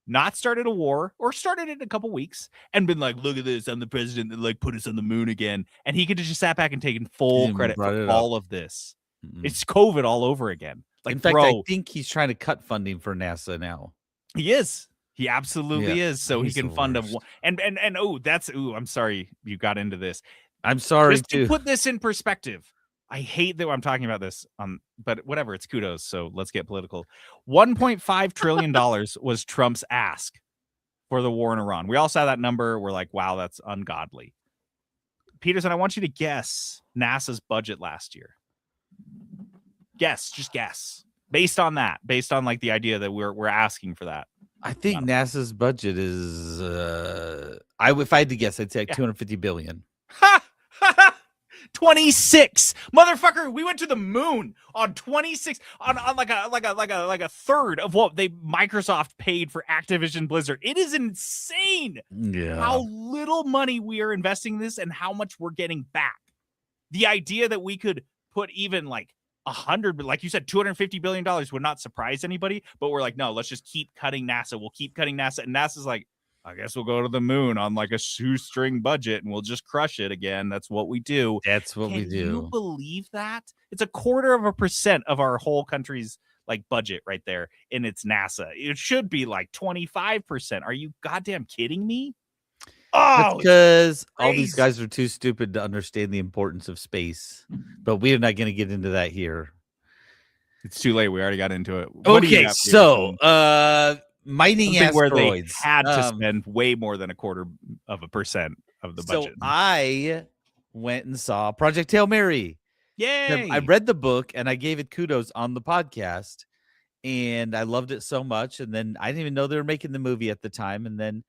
not started a war, or started it in a couple weeks and been like, look at this, I'm the president that like put us on the moon again. And he could have just sat back and taken full credit for all of this. It's COVID all over again. Like, in fact, I think he's trying to cut funding for NASA now. He is. He absolutely is. So he can fund worst. I'm sorry you got into this. I'm sorry Just to put this in perspective. I hate that I'm talking about this, but whatever, it's kudos. So let's get political. $1.5 trillion was Trump's ask for the war in Iran. We all saw that number. We're like, wow, that's ungodly. Peterson, I want you to guess NASA's budget last year. Just guess. Based on like the idea that we're asking for that. I think NASA's budget is if I had to guess, I'd say like 250 billion. 26, motherfucker. We went to the moon on 26 on like a third of what Microsoft paid for Activision Blizzard. It is insane how little money we are investing in this and how much we're getting back. The idea that we could put even like 100, like you said, $250 billion would not surprise anybody, but we're like, no, let's just keep cutting NASA. We'll keep cutting NASA. And NASA's like, I guess we'll go to the moon on like a shoestring budget and we'll just crush it again. That's what we do. That's what we do. Can you believe that? It's 0.25% of our whole country's like budget right there. And it's NASA. It should be like 25%. Are you goddamn kidding me? Oh, because all these guys are too stupid to understand the importance of space. But we're not going to get into that here. It's too late. We already got into it. Okay, so mining asteroids. Where they had to spend way more than 0.25% of the budget. So I went and saw Project Hail Mary. Yay! I read the book and I gave it kudos on the podcast, and I loved it so much. And then I didn't even know they were making the movie at the time, and then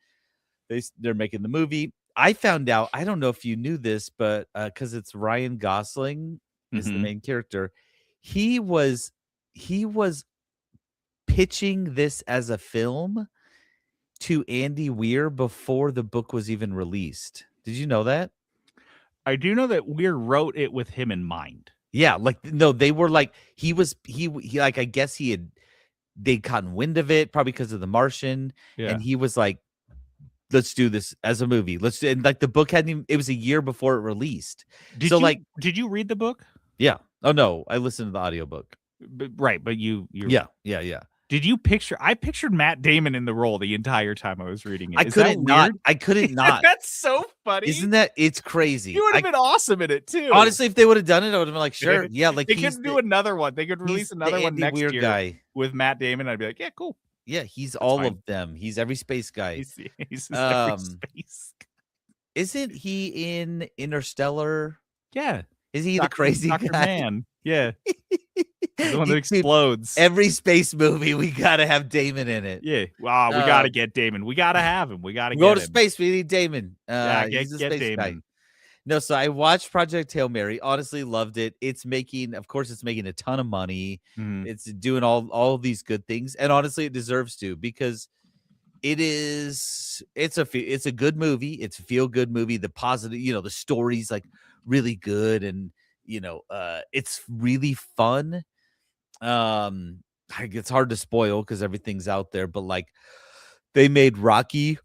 they're making the movie. I found out, I don't know if you knew this, but because it's Ryan Gosling is the main character. He was pitching this as a film to Andy Weir before the book was even released. Did you know that? I do know that Weir wrote it with him in mind. Yeah, like no, they were like he like I guess they'd gotten wind of it probably because of The Martian, Yeah. and he was like, let's do this as a movie. And like the book hadn't even, it was a year before it released. Did you read the book? Yeah. Oh no, I listened to the audiobook. Right, but you Yeah. Did you picture? I pictured Matt Damon in the role the entire time I was reading it. I couldn't not. That's so funny. Isn't that? It's crazy. You would have been awesome in it too. Honestly, if they would have done it, I would have been like, sure, yeah. Like they could do another one. They could release another one next year guy with Matt Damon. I'd be like, yeah, cool. Yeah, he's all of them. He's every space guy. He's every space. Isn't he in Interstellar? Yeah. Is he the crazy Dr. guy? Man. Yeah. The one that explodes. Every space movie, we gotta have Damon in it. Yeah. Wow, we gotta get Damon. We gotta have him. We gotta go to space. We need Damon. Get Damon. Guy. No, so I watched Project Hail Mary. Honestly, loved it. It's making a ton of money. It's doing all of these good things, and honestly, it deserves to because it's a good movie. It's a feel good movie. The positive, the story's like really good, and it's really fun. It's hard to spoil because everything's out there, but like they made Rocky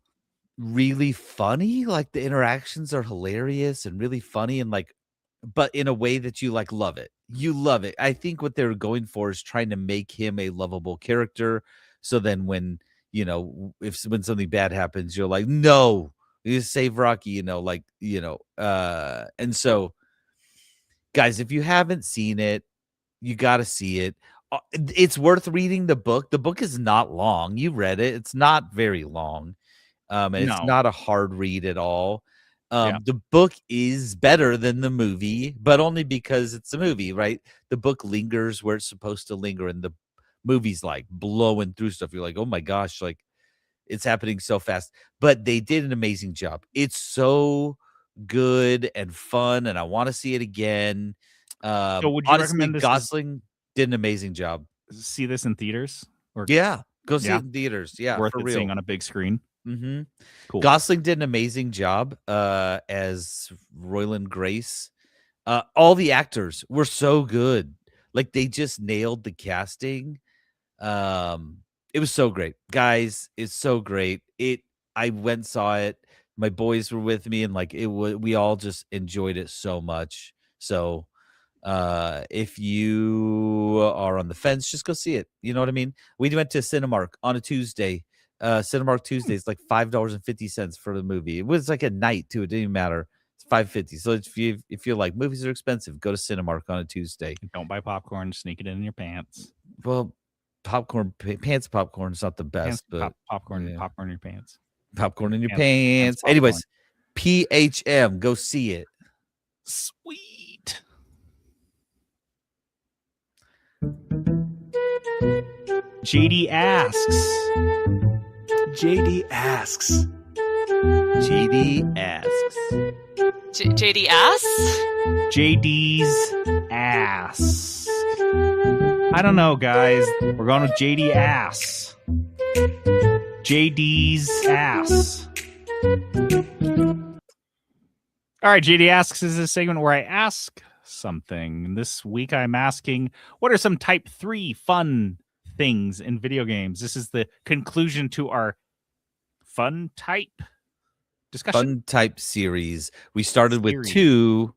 really funny. Like the interactions are hilarious and really funny, and like, but in a way that you like love it. You love it. I think what they're going for is trying to make him a lovable character. So then when when something bad happens, you're like, no, you save Rocky, and so guys, if you haven't seen it, you got to see it. It's worth reading the book. The book is not long. You read it. It's not very long. And it's not a hard read at all. The book is better than the movie, but only because it's a movie, right? The book lingers where it's supposed to linger, and the movie's like blowing through stuff. You're like, oh my gosh, like it's happening so fast. But they did an amazing job. It's so good and fun, and I want to see it again. So would you recommend this? Gosling did an amazing job. See this in theaters? Go see it in theaters. Yeah, worth for it real. seeing on a big screen. Cool. Gosling did an amazing job as Roland Grace. All the actors were so good. Like they just nailed the casting. It was so great, guys. It's so great. I went and saw it. My boys were with me, and like we all just enjoyed it so much. So if you are on the fence, just go see it. You know what I mean? We went to Cinemark on a Tuesday. Cinemark Tuesday is like $5.50 for the movie. It was like a night too. It didn't even matter. It's $5.50. So if you're like movies are expensive, go to Cinemark on a Tuesday. Don't buy popcorn. Sneak it in your pants. Well, popcorn is not the best, but popcorn in your pants. Popcorn in your pants. Anyways, PHM, go see it. Sweet. JD asks. JD asks. JD asks. JD asks? JD's ass. I don't know, guys. We're going with JD ass. JD's ass. All right, JD asks is a segment where I ask something. This week I'm asking, what are some type 3 fun things in video games? This is the conclusion to our fun type discussion. Fun type series. We started with 2,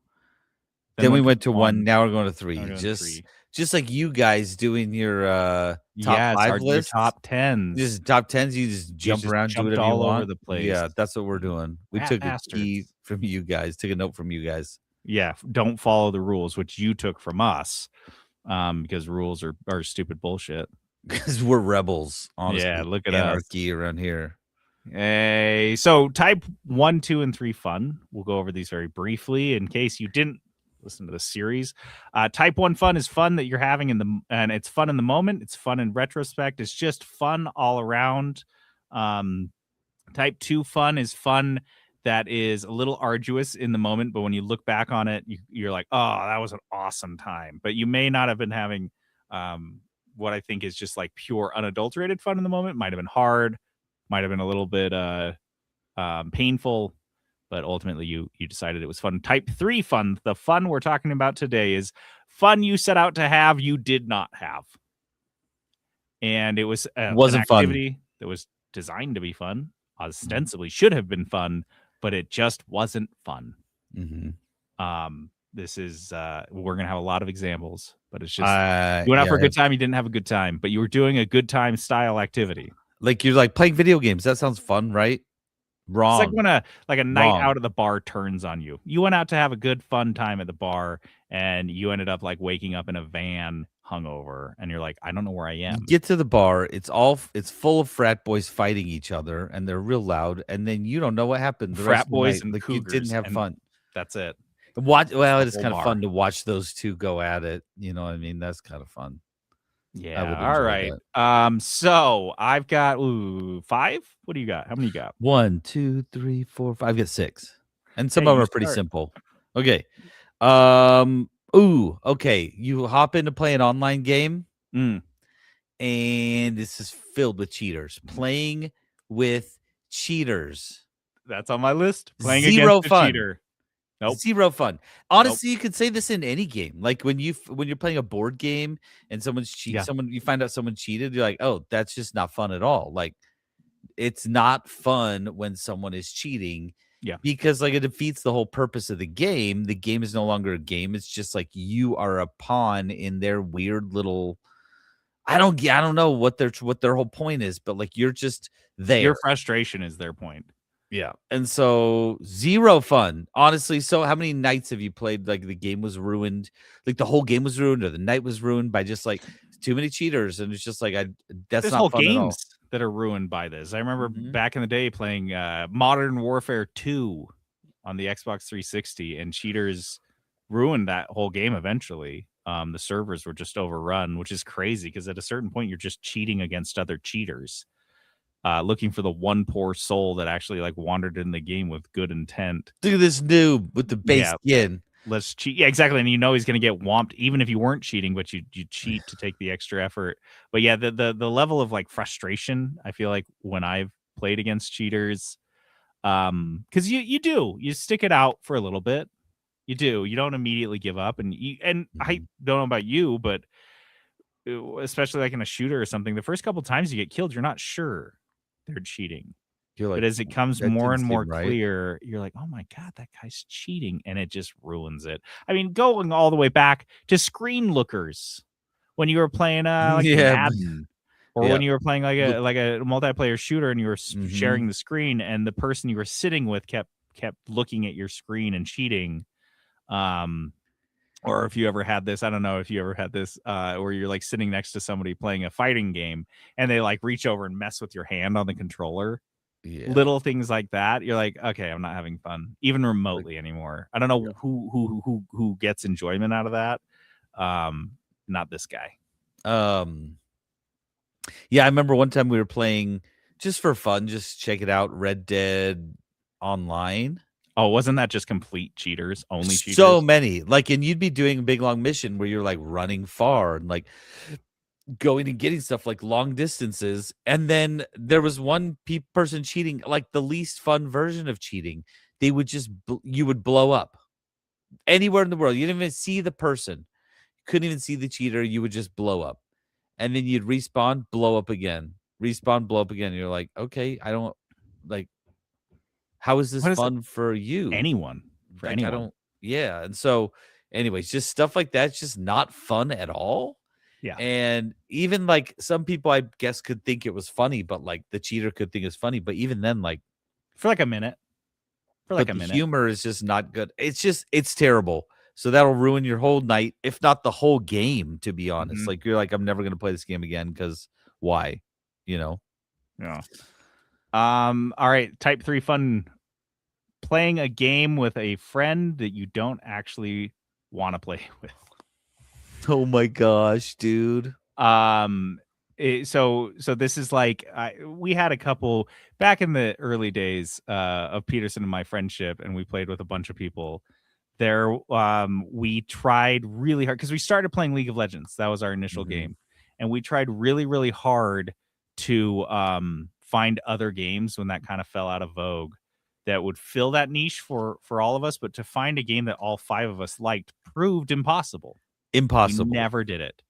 then we went to 1. Now we're going to 3. Just like you guys doing your top 5 list, top 10s. Just top 10s. You just jump around, do whatever all you want. over the place. Yeah, that's what we're doing. We took a key from you guys. Took a note from you guys. Yeah, don't follow the rules, which you took from us, because rules are stupid bullshit. Because we're rebels. Honestly. Yeah, look at anarchy around here. Hey, so type 1, 2, and 3 fun. We'll go over these very briefly in case you didn't listen to the series. Type 1 fun is fun that you're having and it's fun in the moment. It's fun in retrospect. It's just fun all around. Type 2 fun is fun that is a little arduous in the moment, but when you look back on it, you're like, oh, that was an awesome time. But you may not have been having what I think is just like pure unadulterated fun in the moment. Might have been hard, might have been a little bit painful, but ultimately you decided it was fun. Type 3 fun. The fun we're talking about today is fun you set out to have, you did not have. And it was Wasn't an activity that was designed to be fun, ostensibly should have been fun, but it just wasn't fun. This is we're gonna have a lot of examples, but it's just you went out for a good time, you didn't have a good time, but you were doing a good time style activity. Like you're like playing video games. That sounds fun, right? Wrong. It's like when a night out at the bar turns on you. You went out to have a good fun time at the bar, and you ended up like waking up in a van hungover, and you're like, I don't know where I am. You get to the bar, it's full of frat boys fighting each other, and they're real loud, and then you don't know what happened. Frat boys and like cougars, you didn't have fun. That's it. It is kind of fun to watch those two go at it. You know what I mean? That's kind of fun. Yeah. All right. So I've got 5. What do you got? How many you got? 1, 2, 3, 4, 5. I've got 6, and some of them are pretty simple. Okay. Okay. You hop in to play an online game, and this is filled with cheaters. Playing with cheaters. That's on my list. Playing Zero against fun. a cheater. Nope. Zero fun. Honestly, you could say this in any game. Like when you're playing a board game and someone's cheating, you find out someone cheated, you're like, oh, that's just not fun at all. Like it's not fun when someone is cheating. Yeah. Because like it defeats the whole purpose of the game. The game is no longer a game. It's just like you are a pawn in their weird little I don't know what their whole point is, but like you're just there. Your frustration is their point. Yeah. And so zero fun, honestly. So how many nights have you played like the game was ruined, like the whole game was ruined or the night was ruined by just like too many cheaters? And it's just like that's not fun at all. That are ruined by this. I remember back in the day playing Modern Warfare 2 on the Xbox 360, and cheaters ruined that whole game eventually. The servers were just overrun, which is crazy because at a certain point you're just cheating against other cheaters. Looking for the one poor soul that actually like wandered in the game with good intent. Look at this noob with the base skin. Let's cheat. Yeah, exactly. And you know he's going to get whomped even if you weren't cheating, but you cheat to take the extra effort. But yeah, the level of like frustration, I feel like when I've played against cheaters, because you stick it out for a little bit. You don't immediately give up, and I don't know about you, but especially like in a shooter or something, the first couple times you get killed, you're not sure they're cheating. You're like, but as it comes more and more clear, you're like, oh my God, that guy's cheating. And it just ruins it. I mean, going all the way back to screen lookers when you were playing Madden, or when you were playing like a multiplayer shooter and you were sharing the screen and the person you were sitting with kept looking at your screen and cheating. Or if you ever had this, I don't know if you ever had this, where you're like sitting next to somebody playing a fighting game and they like reach over and mess with your hand on the controller. Yeah. Little things like that. You're like, okay, I'm not having fun even remotely anymore. I don't know who gets enjoyment out of that. Not this guy. Yeah, I remember one time we were playing just for fun, just check it out, Red Dead Online. Oh, wasn't that just complete cheaters? Only cheaters? So many. Like, and you'd be doing a big long mission where you're like running far and like going and getting stuff like long distances. And then there was one person cheating, like the least fun version of cheating. They would just, you would blow up anywhere in the world. You didn't even see the person. You couldn't even see the cheater. You would just blow up. And then you'd respawn, blow up again. Respawn, blow up again. And you're like, okay, I don't like. How is this fun for you? Anyone. For anyone. I don't. Yeah. And so, anyways, just stuff like that's just not fun at all. Yeah. And even like some people, I guess, could think it was funny, but like the cheater could think it's funny. But even then, like for like a minute. Humor is just not good. It's terrible. So that'll ruin your whole night, if not the whole game, to be honest. Like you're like, I'm never gonna play this game again because why? You know? Yeah. All right. Type 3 fun. Playing a game with a friend that you don't actually want to play with. Oh my gosh, dude. So this is like we had a couple back in the early days of Peterson and my friendship, and we played with a bunch of people. There, we tried really hard because we started playing League of Legends. That was our initial game, and we tried really, really hard to find other games when that kind of fell out of vogue that would fill that niche for all of us. But to find a game that all 5 of us liked proved impossible. Impossible. We never did it.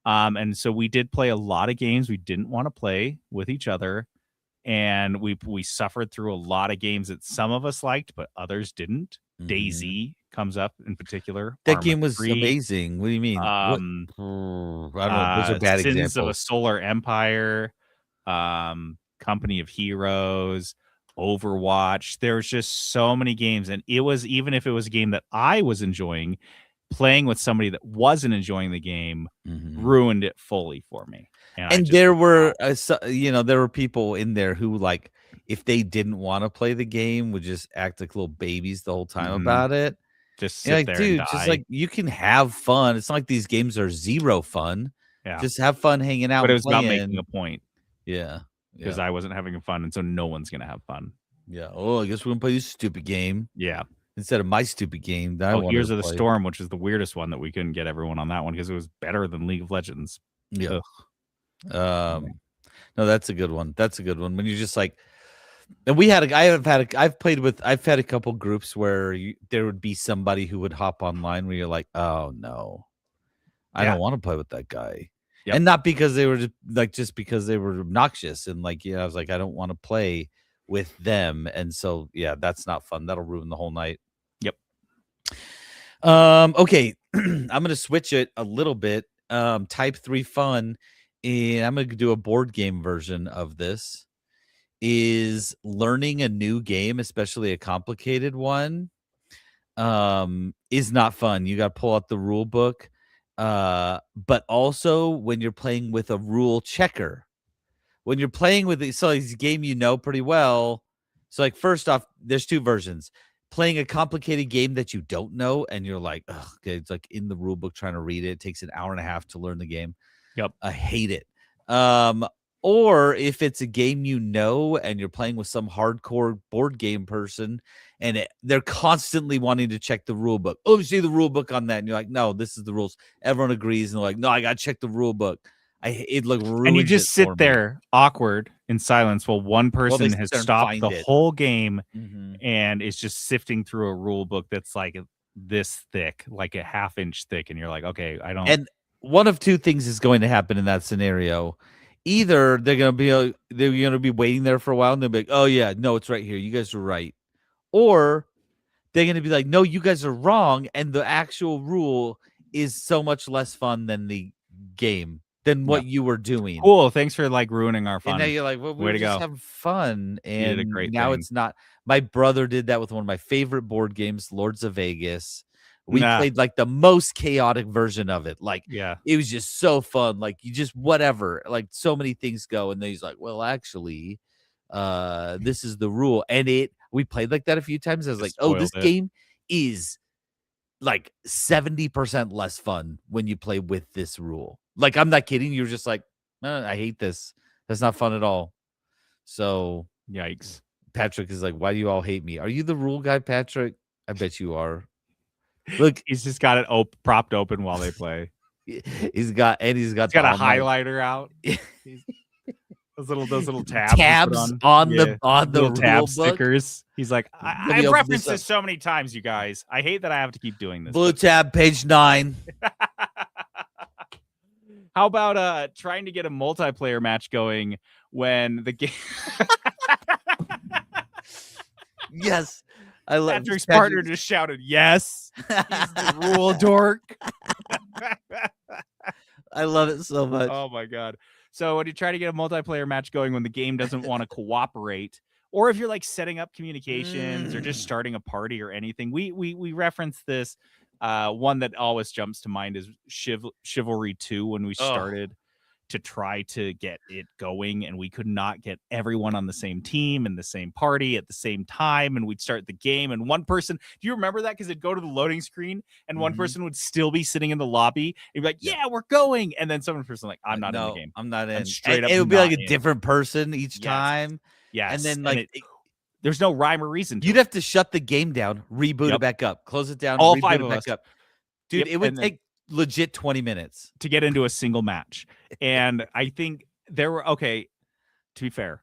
And so we did play a lot of games we didn't want to play with each other. And we suffered through a lot of games that some of us liked, but others didn't. Mhm. DayZ comes up in particular. That Arma game was 3, amazing. What do you mean? I don't know. Those are bad Sins examples. of a Solar Empire, Company of Heroes, Overwatch. There's just so many games, and it was, even if it was a game that I was enjoying, playing with somebody that wasn't enjoying the game ruined it fully for me. And there were, there were people in there who, like, if they didn't want to play the game, would just act like little babies the whole time about it. Just sit You're like, there dude, and just die. like, you can have fun. It's not like these games are zero fun. Yeah. Just have fun hanging out. But it and was about playing. making a point. Yeah. Because I wasn't having fun, and so no one's gonna have fun. Yeah. Oh, I guess we're gonna play this stupid game. Yeah. Instead of my stupid game that I wanted Heroes to of the play. Storm, which is the weirdest one that we couldn't get everyone on that one because it was better than League of Legends. Yeah. Ugh. No, that's a good one. That's a good one. When you're just like, and I've had a couple groups where there would be somebody who would hop online where you're like, oh no, I don't want to play with that guy. Yep. And not because they were just because they were obnoxious. And like, I was like, I don't want to play with them. And so, yeah, that's not fun. That'll ruin the whole night. Yep. Okay. I'm going to switch it a little bit. Type 3 fun. And I'm going to do a board game version of this. Is learning a new game, especially a complicated one, is not fun. You got to pull out the rule book. But also when you're playing with a rule checker, when you're playing with it's a game you know pretty well. So like, first off, there's 2 versions. Playing a complicated game that you don't know, and you're like, oh, okay, it's like in the rule book trying to read it. It takes an hour and a half to learn the game. Yep. I hate it. Or if it's a game you know and you're playing with some hardcore board game person and they're constantly wanting to check the rule book. Oh, you see the rule book on that? And you're like, no, this is the rules. Everyone agrees. And they're like, no, I got to check the rule book. And you just sit there awkward in silence while one person has stopped the whole game and is just sifting through a rule book that's like this thick, like a half-inch thick. And you're like, okay, I don't. And one of 2 things is going to happen in that scenario. Either they're gonna be waiting there for a while and they'll be like, oh yeah, no, it's right here. You guys are right. Or they're gonna be like, no, you guys are wrong, and the actual rule is so much less fun than the game, than what you were doing. Cool. Thanks for like ruining our fun. And now you're like, well, Way we're to just go. having fun. You did a And great now thing. it's not. My brother did that with one of my favorite board games, Lords of Vegas. We played like the most chaotic version of it. Like, yeah, it was just so fun. Like, you just whatever. Like, so many things go, and then he's like, "Well, actually, this is the rule." And we played like that a few times. I was like, "Oh, this game is like 70% less fun when you play with this rule." Like, I'm not kidding. You're just like, "I hate this. That's not fun at all." So, yikes. Patrick is like, "Why do you all hate me? Are you the rule guy, Patrick?" I bet you are. Look, he's just got it propped open while they play. He's got a highlighter out. those little tabs on the little tab rule book. stickers. He's like, I've referenced this so many times, you guys. I hate that I have to keep doing this. Blue tab, page 9. How about trying to get a multiplayer match going when the game? Yes. I love Patrick's partner just shouted, yes. He's the rule dork. I love it so much. Oh my God. So when you try to get a multiplayer match going when the game doesn't want to cooperate, or if you're like setting up communications or just starting a party or anything, we reference this. One that always jumps to mind is Chivalry 2 when we started to try to get it going, and we could not get everyone on the same team and the same party at the same time, and we'd start the game and one person, do you remember that? Because it'd go to the loading screen and one person would still be sitting in the lobby and be like, yeah, we're going, and then some person like, I'm not in the game. I'm not in. Straight up it would be like a in. different person each time. Yes. And then like there's no rhyme or reason to you'd it. have to shut the game down, reboot it back up, close it down, all reboot 5 it of back us up. Dude, it would take legit 20 minutes. to get into a single match. And I think there were, okay, to be fair,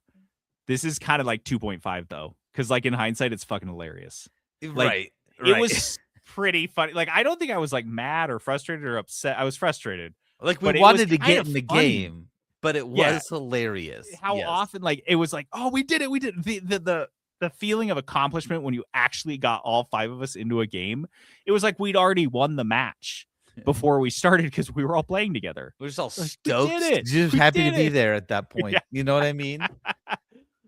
this is kind of like 2.5 though. Cause like in hindsight, it's fucking hilarious. Right. It was pretty funny. Like, I don't think I was like mad or frustrated or upset. I was frustrated. Like but we it was wanted to kind get of in the funny. game, but it was Yeah. hilarious. How Yes. often, like, it was like, oh, we did it. We did it. The feeling of accomplishment when you actually got all 5 of us into a game. It was like we'd already won the match before we started because we were all playing together. We're just all Like, we stoked, did it. just We happy to did be it. there at that point. Yeah. You know what I mean?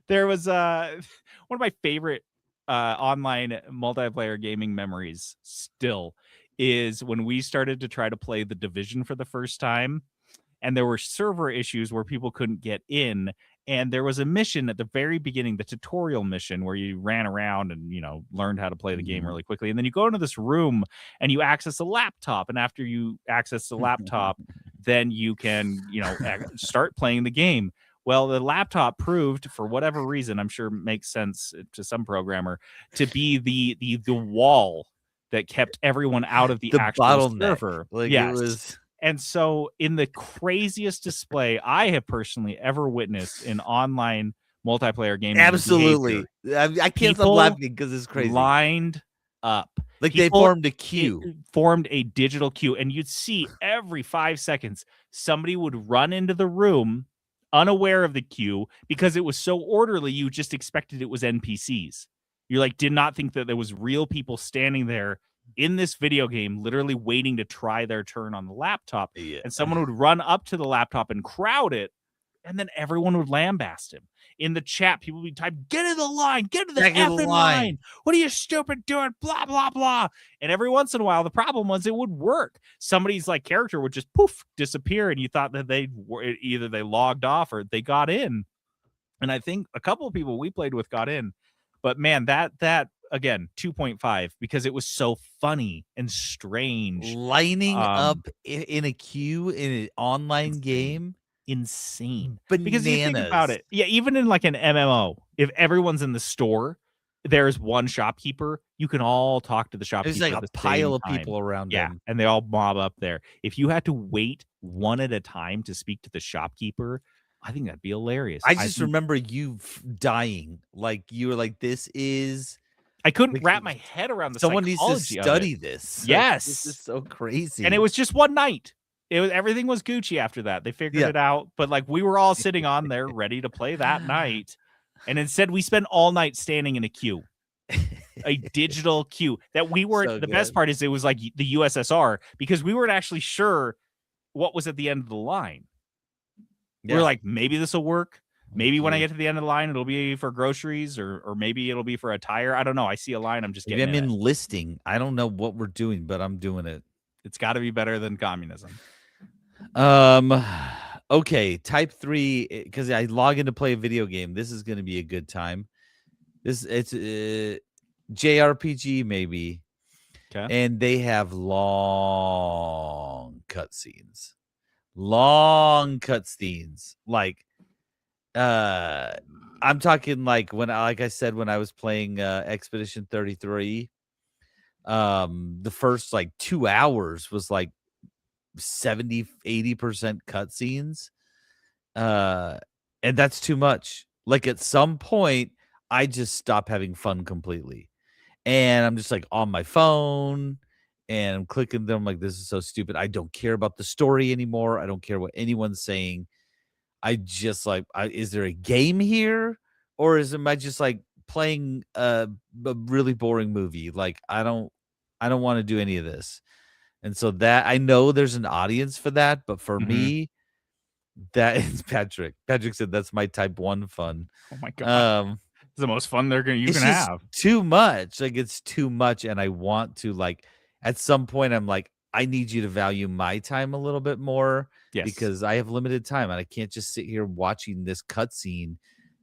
There was one of my favorite online multiplayer gaming memories still is when we started to try to play The Division for the first time, and there were server issues where people couldn't get in. And there was a mission at the very beginning, the tutorial mission, where you ran around and, learned how to play the game really quickly. And then you go into this room and you access a laptop. And after you access the laptop, then you can, start playing the game. Well, the laptop proved, for whatever reason, I'm sure makes sense to some programmer, to be the wall that kept everyone out of the actual bottleneck. server. Like Yes. it was. And so, in the craziest display I have personally ever witnessed in online multiplayer gaming, Absolutely. I can't stop People laughing because it's crazy. lined up. Like they people- formed a queue. Formed a digital queue, and you'd see every 5 seconds somebody would run into the room unaware of the queue because it was so orderly. You just expected it was NPCs. You did not think that there was real people standing there in this video game, literally waiting to try their turn on the laptop. Yeah. And someone would run up to the laptop and crowd it, and then everyone would lambast him. In the chat, people would type, "Get in the line, get in the Back in the effing line. line. What are you stupid doing? Blah, blah, blah." And every once in a while, the problem was it would work. Somebody's character would just poof, disappear, and you thought that either they logged off or they got in. And I think a couple of people we played with got in. But man, that again, 2.5, because it was so funny and strange. Lining up in a queue in an online game. Insane. Bananas. Because you think about it. Yeah, even in an MMO, if everyone's in the store, there's one shopkeeper, you can all talk to the shopkeeper. There's at a the pile same of time. people around Yeah, him. and they all mob up there. If you had to wait one at a time to speak to the shopkeeper, I think that'd be hilarious. I just think- remember you dying. Like you were like, this is I couldn't like, wrap my head around the someone needs to psychology of it. study this. Like, Yes. this is so crazy. And it was just one night. Everything was Gucci after that. They figured Yeah. it out. But we were all sitting on there ready to play that night. And instead we spent all night standing in a queue. A digital queue that we weren't. So the best good. part is it was like the USSR, because we weren't actually sure what was at the end of the line. We were like, maybe this will work. Maybe when I get to the end of the line, it'll be for groceries, or maybe it'll be for a tire. I don't know. I see a line. I'm just maybe getting I'm in it. enlisting. I don't know what we're doing, but I'm doing it. It's got to be better than communism. Okay, type 3, because I log in to play a video game. This is going to be a good time. It's JRPG maybe, Okay. and they have long cutscenes. Like, I'm talking like I said, when I was playing Expedition 33, the first 2 hours was 70-80% cutscenes, and that's too much. At some point I just stop having fun completely, and I'm just on my phone and I'm clicking them, this is so stupid. I don't care about the story anymore. I don't care what anyone's saying. I just is there a game here, or am I just playing a really boring movie? I don't want to do any of this. And so that, I know there's an audience for that, but for me, that is Patrick. Patrick said that's my type 1 fun. Oh my god. It's the most fun you It's can just have. too much. It's too much, and I want to at some point I'm I need you to value my time a little bit more, Yes. because I have limited time and I can't just sit here watching this cutscene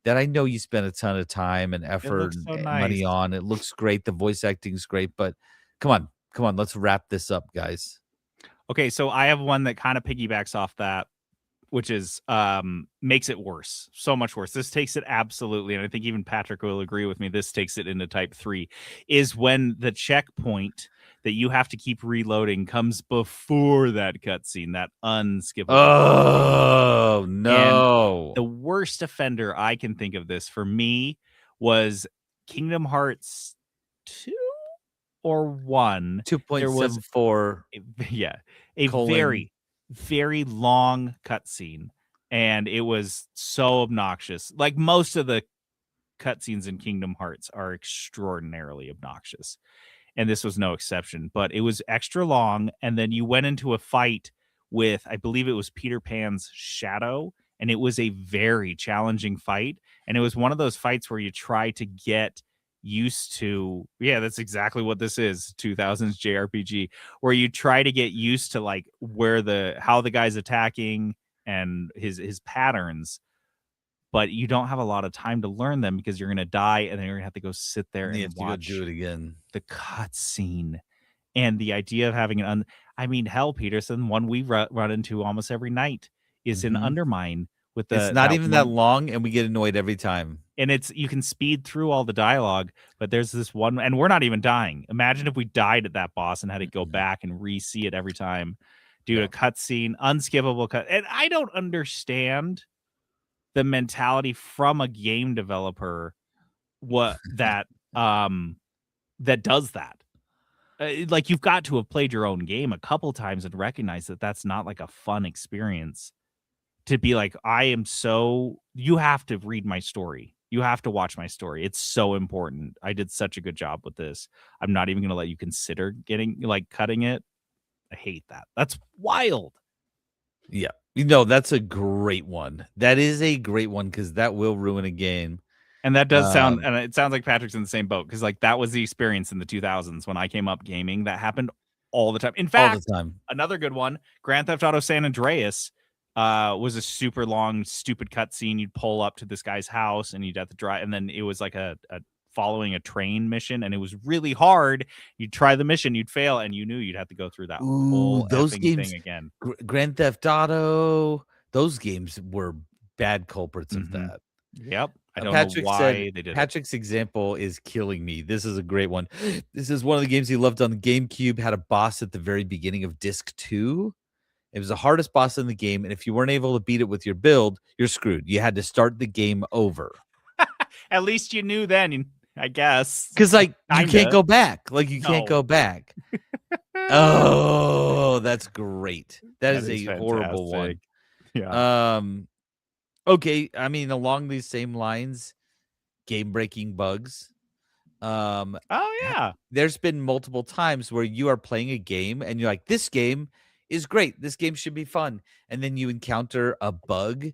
that I know you spent a ton of time and effort looks so and money nice. on. It looks great. The voice acting's great, but come on, let's wrap this up, guys. Okay, so I have one that kind of piggybacks off that. makes it worse, so much worse. This takes it absolutely, and I think even Patrick will agree with me, this takes it into type 3, is when the checkpoint that you have to keep reloading comes before that cutscene, that unskippable. Oh no. And the worst offender I can think of this for me was Kingdom Hearts 2 or 1. 2.74. A colon. very, very long cutscene, and it was so obnoxious. Like most of the cutscenes in Kingdom Hearts are extraordinarily obnoxious, and this was no exception. But it was extra long, and then you went into a fight with, I believe it was Peter Pan's shadow, and it was a very challenging fight. And it was one of those fights where you try to get used to, that's exactly what this is, 2000s JRPG, where you try to get used to like how the guy's attacking and his patterns, but you don't have a lot of time to learn them because you're gonna die, and then you're gonna have to go sit there and watch do it again. The cutscene. And the idea of having hell, Peterson, one we run into almost every night is in Undermine. It's not even that long, and we get annoyed every time. And you can speed through all the dialogue, but there's this one, and we're not even dying. Imagine if we died at that boss and had to go back and re-see it every time. Dude, a cutscene, unskippable cut. And I don't understand the mentality from a game developer that does that. Like, you've got to have played your own game a couple times and recognize that that's not like a fun experience. To be like, you have to read my story. You have to watch my story. It's so important. I did such a good job with this. I'm not even going to let you consider cutting it. I hate that. That's wild. Yeah. That's a great one. That is a great one because that will ruin a game. And that does sound, and it sounds like Patrick's in the same boat because like that was the experience in the 2000s when I came up gaming. That happened all the time. In fact, all the time. Another good one, Grand Theft Auto San Andreas, was a super long, stupid cutscene. You'd pull up to this guy's house and you'd have to drive, and then it was like a following a train mission, and it was really hard. You'd try the mission, you'd fail, and you knew you'd have to go through that whole those games thing again. Grand Theft Auto, those games were bad culprits of that. Yep. I don't know why they did Patrick's example is killing me. This is a great one. This is one of the games he loved on the GameCube. Had a boss at the very beginning of Disc 2. It was the hardest boss in the game, and if you weren't able to beat it with your build, you're screwed. You had to start the game over. At least you knew then, I guess. Because you can't go back. Can't go back. Oh, that's great. That is a horrible one. Yeah. Okay, along these same lines, game-breaking bugs. Oh yeah. There's been multiple times where you are playing a game and you're like, this game is great. This game should be fun. And then you encounter a bug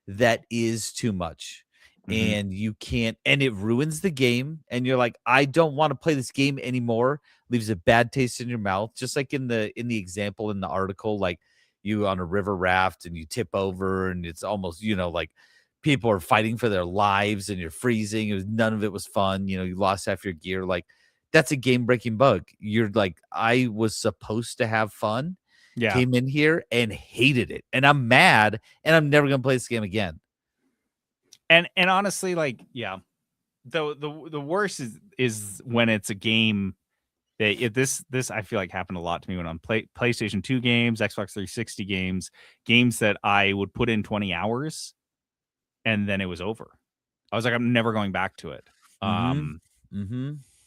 that is too much. And you can't, and it ruins the game. And you're like, I don't want to play this game anymore. Leaves a bad taste in your mouth. Just like in the example in the article, like you on a river raft and you tip over and it's almost, like people are fighting for their lives and you're freezing. None of it was fun. You lost half your gear. Like that's a game breaking bug. You're like, I was supposed to have fun. Yeah. Came in here and hated it. And I'm mad and I'm never going to play this game again. And honestly, the worst is when it's a game that this I feel like happened a lot to me when I'm PlayStation 2 games, Xbox 360 games that I would put in 20 hours and then it was over. I was like, I'm never going back to it.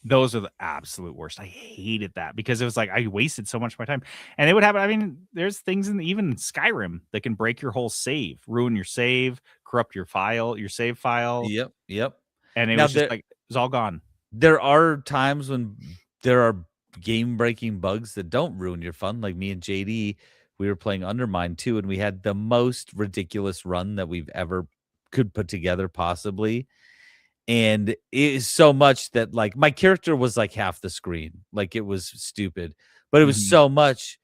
Those are the absolute worst. I hated that because it was like I wasted so much of my time. And it would happen. There's things even in Skyrim that can break your whole save, ruin your save, corrupt your save file. Yep. And it was just it was all gone. There are times when there are game-breaking bugs that don't ruin your fun. Like me and JD, we were playing Undermine 2, and we had the most ridiculous run that we've ever could put together possibly. And it is so much that my character was like half the screen. Like it was stupid, but it was so much.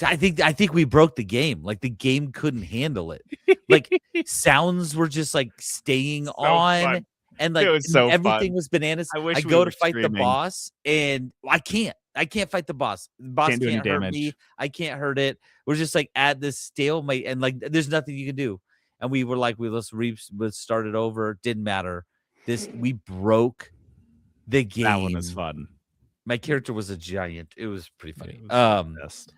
I think we broke the game. Like the game couldn't handle it. Like sounds were just staying on. Fun. And it was so everything fun. was bananas. I go to fight the boss and I can't. I can't fight the boss. The boss Can't do any can't hurt me. damage. I can't hurt it. We're just like at this stalemate, and like there's nothing you can do. And we were like, let's start it over. Didn't matter. We broke the game. That one was fun. My character was a giant. It was pretty funny. It was the best.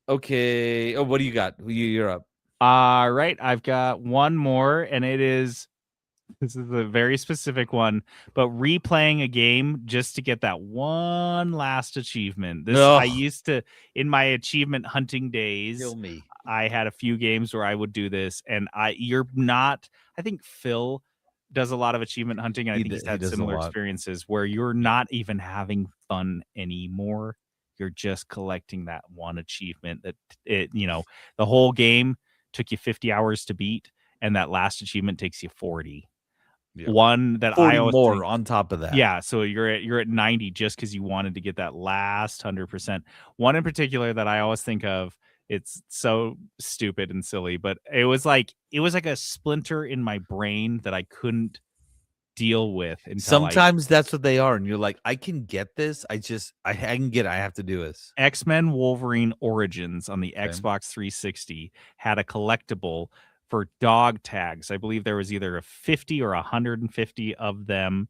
Okay. Oh, what do you got? You're up. All right, I've got one more, and this is a very specific one, but replaying a game just to get that one last achievement. I used to, in my achievement hunting days, Kill me. I had a few games where I would do this, and I think Phil does a lot of achievement hunting, and I think he's had similar experiences where you're not even having fun anymore. You're just collecting that one achievement that the whole game took you 50 hours to beat, and that last achievement takes you 40. Yeah. One that 40 I always more think, on top of that. Yeah, so you're at 90 just because you wanted to get that last 100%. One in particular that I always think of, it's so stupid and silly, but it was like a splinter in my brain that I couldn't deal with. Sometimes that's what they are, and you're like, I can get this. I can get it. I have to do this. X-Men Wolverine Origins on the Xbox 360 had a collectible for dog tags. I believe there was either a 50 or 150 of them,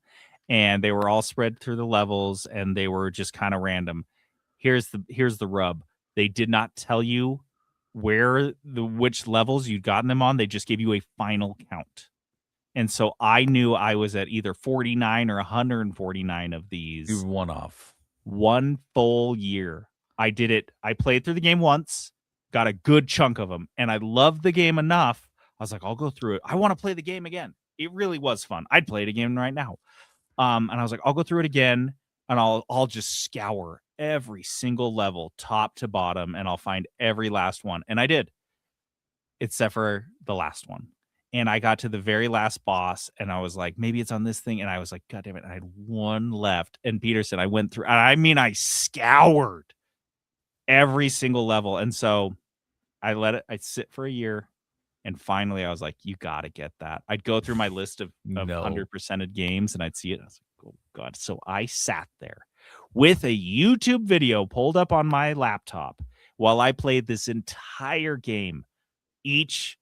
and they were all spread through the levels, and they were just kind of random. Here's the rub. They did not tell you which levels you'd gotten them on. They just gave you a final count. And so I knew I was at either 49 or 149 of these. You were one off. One full year. I did it. I played through the game once, got a good chunk of them, and I loved the game enough. I was like, I'll go through it. I want to play the game again. It really was fun. I'd play it again right now. And I was like, I'll go through it again, and I'll just scour every single level, top to bottom, and I'll find every last one. And I did, except for the last one. And I got to the very last boss, and I was like, maybe it's on this thing. And I was like, God damn it. I had one left. And Peterson, I went through, I scoured every single level. And so I'd sit for a year. And finally, I was like, you got to get that. I'd go through my list of 100%ed games, and I'd see it. I was like, oh, God. So I sat there with a YouTube video pulled up on my laptop while I played this entire game. Each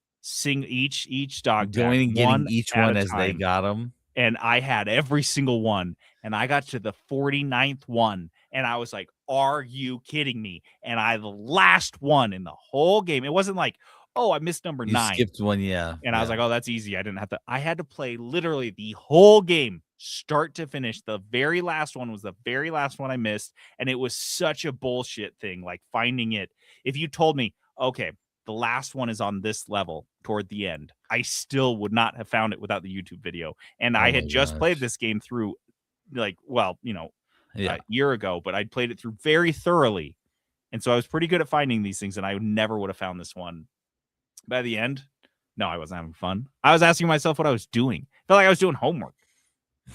dog going and getting each one as they got them, and I had every single one, and I got to the 49th one, and I was like, are you kidding me? And the last one in the whole game, it wasn't like, oh, I missed number 9, skipped one. I was like, oh, that's easy. I had to play literally the whole game start to finish. The very last one was the very last one I missed, and it was such a bullshit thing, like finding it. If you told me, okay, the last one is on this level toward the end, I still would not have found it without the YouTube video. And I had just played this game through a year ago, but I'd played it through very thoroughly. And so I was pretty good at finding these things, and I never would have found this one. By the end, no, I wasn't having fun. I was asking myself what I was doing. I felt like I was doing homework.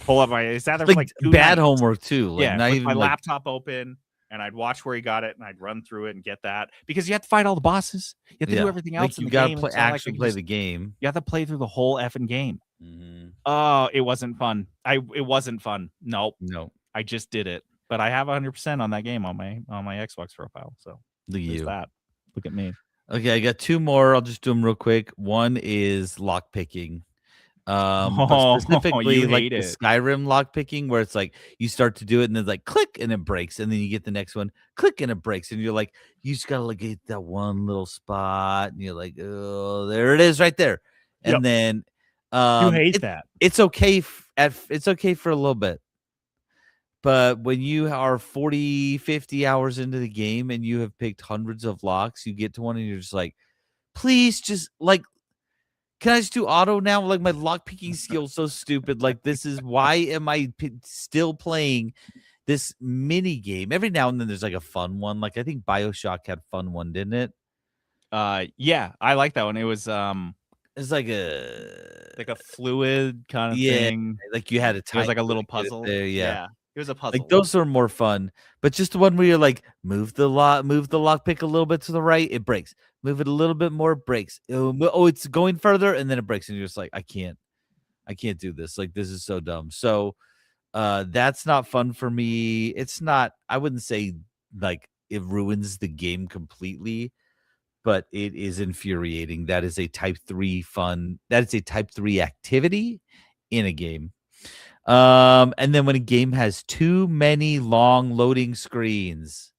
Pull up I sat there for like 2 bad nights. homework too. Like, yeah, not with even my laptop open. And I'd watch where he got it, and I'd run through it and get that, because you have to fight all the bosses. You have to do everything else. You got to play the game. You have to play through the whole effing game. Mm-hmm. Oh, it wasn't fun. It wasn't fun. Nope. No. I just did it, but I have 100% on that game on my Xbox profile. So look at you. That. Look at me. Okay, I got 2 more. I'll just do them real quick. One is lock picking. Specifically like the Skyrim lock picking, where it's like you start to do it and then like click and it breaks, and then you get the next one, click and it breaks, and you're like, you just gotta like get that one little spot, and you're like, oh, there it is right there. And then you hate that. It's okay it's okay for a little bit, but when you are 40-50 hours into the game and you have picked hundreds of locks, you get to one and you're just like, please just like, can I just do auto now? Like, my lock picking skill is so stupid. Like, this is why am I still playing this mini game? Every now and then there's like a fun one. Like, I think BioShock had fun one, didn't it? Yeah, I like that one. It was it's like a fluid kind of thing. Like you had a time. It was like a little puzzle. There, yeah. It was a puzzle. Like those are more fun, but just the one where you're like, move the lock pick a little bit to the right, it breaks. Move it a little bit more, it breaks. Oh, it's going further, and then it breaks, and you're just like, I can't do this. Like, this is so dumb. So, That's not fun for me. It's not, I wouldn't say like it ruins the game completely, but it is infuriating. That is a type 3 fun. That is a type 3 activity in a game. And then when a game has too many long loading screens,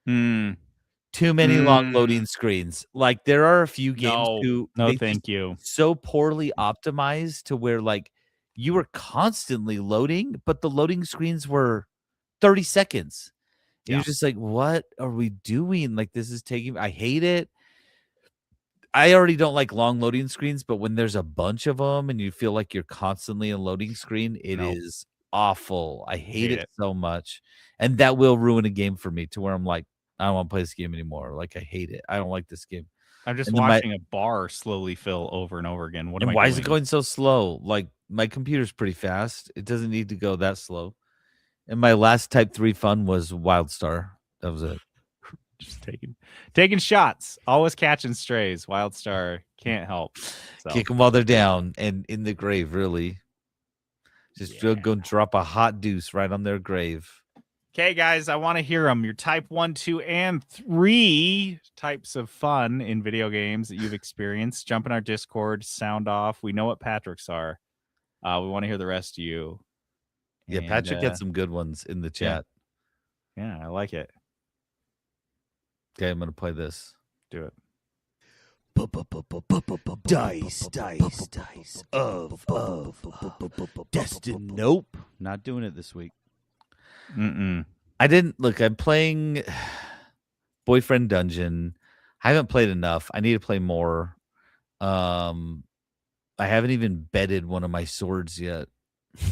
too many long loading screens. Like there are a few games who thank you. So poorly optimized to where like you were constantly loading, but the loading screens were 30 seconds. Yeah. You're just like, what are we doing? Like this is taking. I hate it. I already don't like long loading screens, but when there's a bunch of them and you feel like you're constantly in a loading screen, it is awful. I hate it so much. And that will ruin a game for me to where I'm like, I don't want to play this game anymore. Like I hate it. I don't like this game. I'm just watching a bar slowly fill over and over again. Why is it going so slow? Like my computer's pretty fast. It doesn't need to go that slow. And my last type 3 fun was WildStar. That was it. Just taking shots, always catching strays. WildStar can't help. So. Kick them while they're down and in the grave. Really, just go drop a hot deuce right on their grave. Okay, guys, I want to hear them. Your type 1, 2, and 3 types of fun in video games that you've experienced. Jump in our Discord, sound off. We know what Patrick's are. We want to hear the rest of you. Yeah, and, Patrick had some good ones in the chat. Yeah, I like it. Okay, I'm gonna play this. Do it. Dice of Destiny. Nope, not doing it this week. I didn't look. I'm playing Boyfriend Dungeon. I haven't played enough. I need to play more. I haven't even bedded one of my swords yet. Do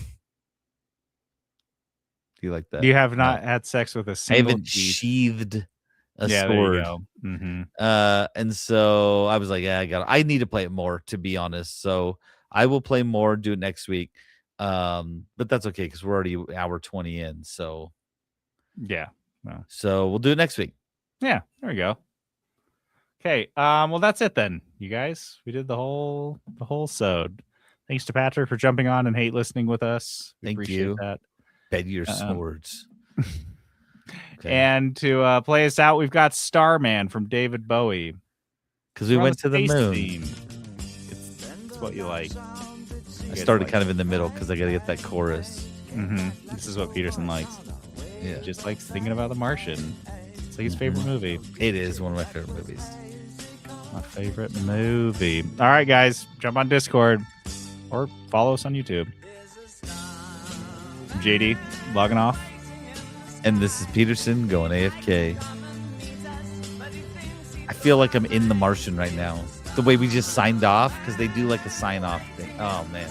you like that? You have not had sex with a single. I haven't sheathed a sword. There you go. And so I was like, I need to play it more, to be honest. So I will play more, do it next week. But that's okay because we're already hour 20 in. So so we'll do it next week. Yeah, there we go. Okay. Well, that's it then, you guys. We did the whole sode. Thanks to Patrick for jumping on and hate listening with us. Thank you. That. Bed your swords. Okay. And to play us out, we've got Starman from David Bowie. Because we went to the moon. It's what you like. I started kind of in the middle because I got to get that chorus. This is what Peterson likes. Yeah. He just likes thinking about The Martian. It's like his favorite movie. It is one of my favorite movies. My favorite movie. All right, guys. Jump on Discord or follow us on YouTube. JD, logging off. And this is Peterson going AFK. I feel like I'm in The Martian right now. The way we just signed off, because they do like a sign-off thing. Oh, man.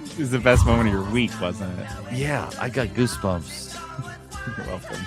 It was the best moment of your week, wasn't it? Yeah, I got goosebumps. You're welcome.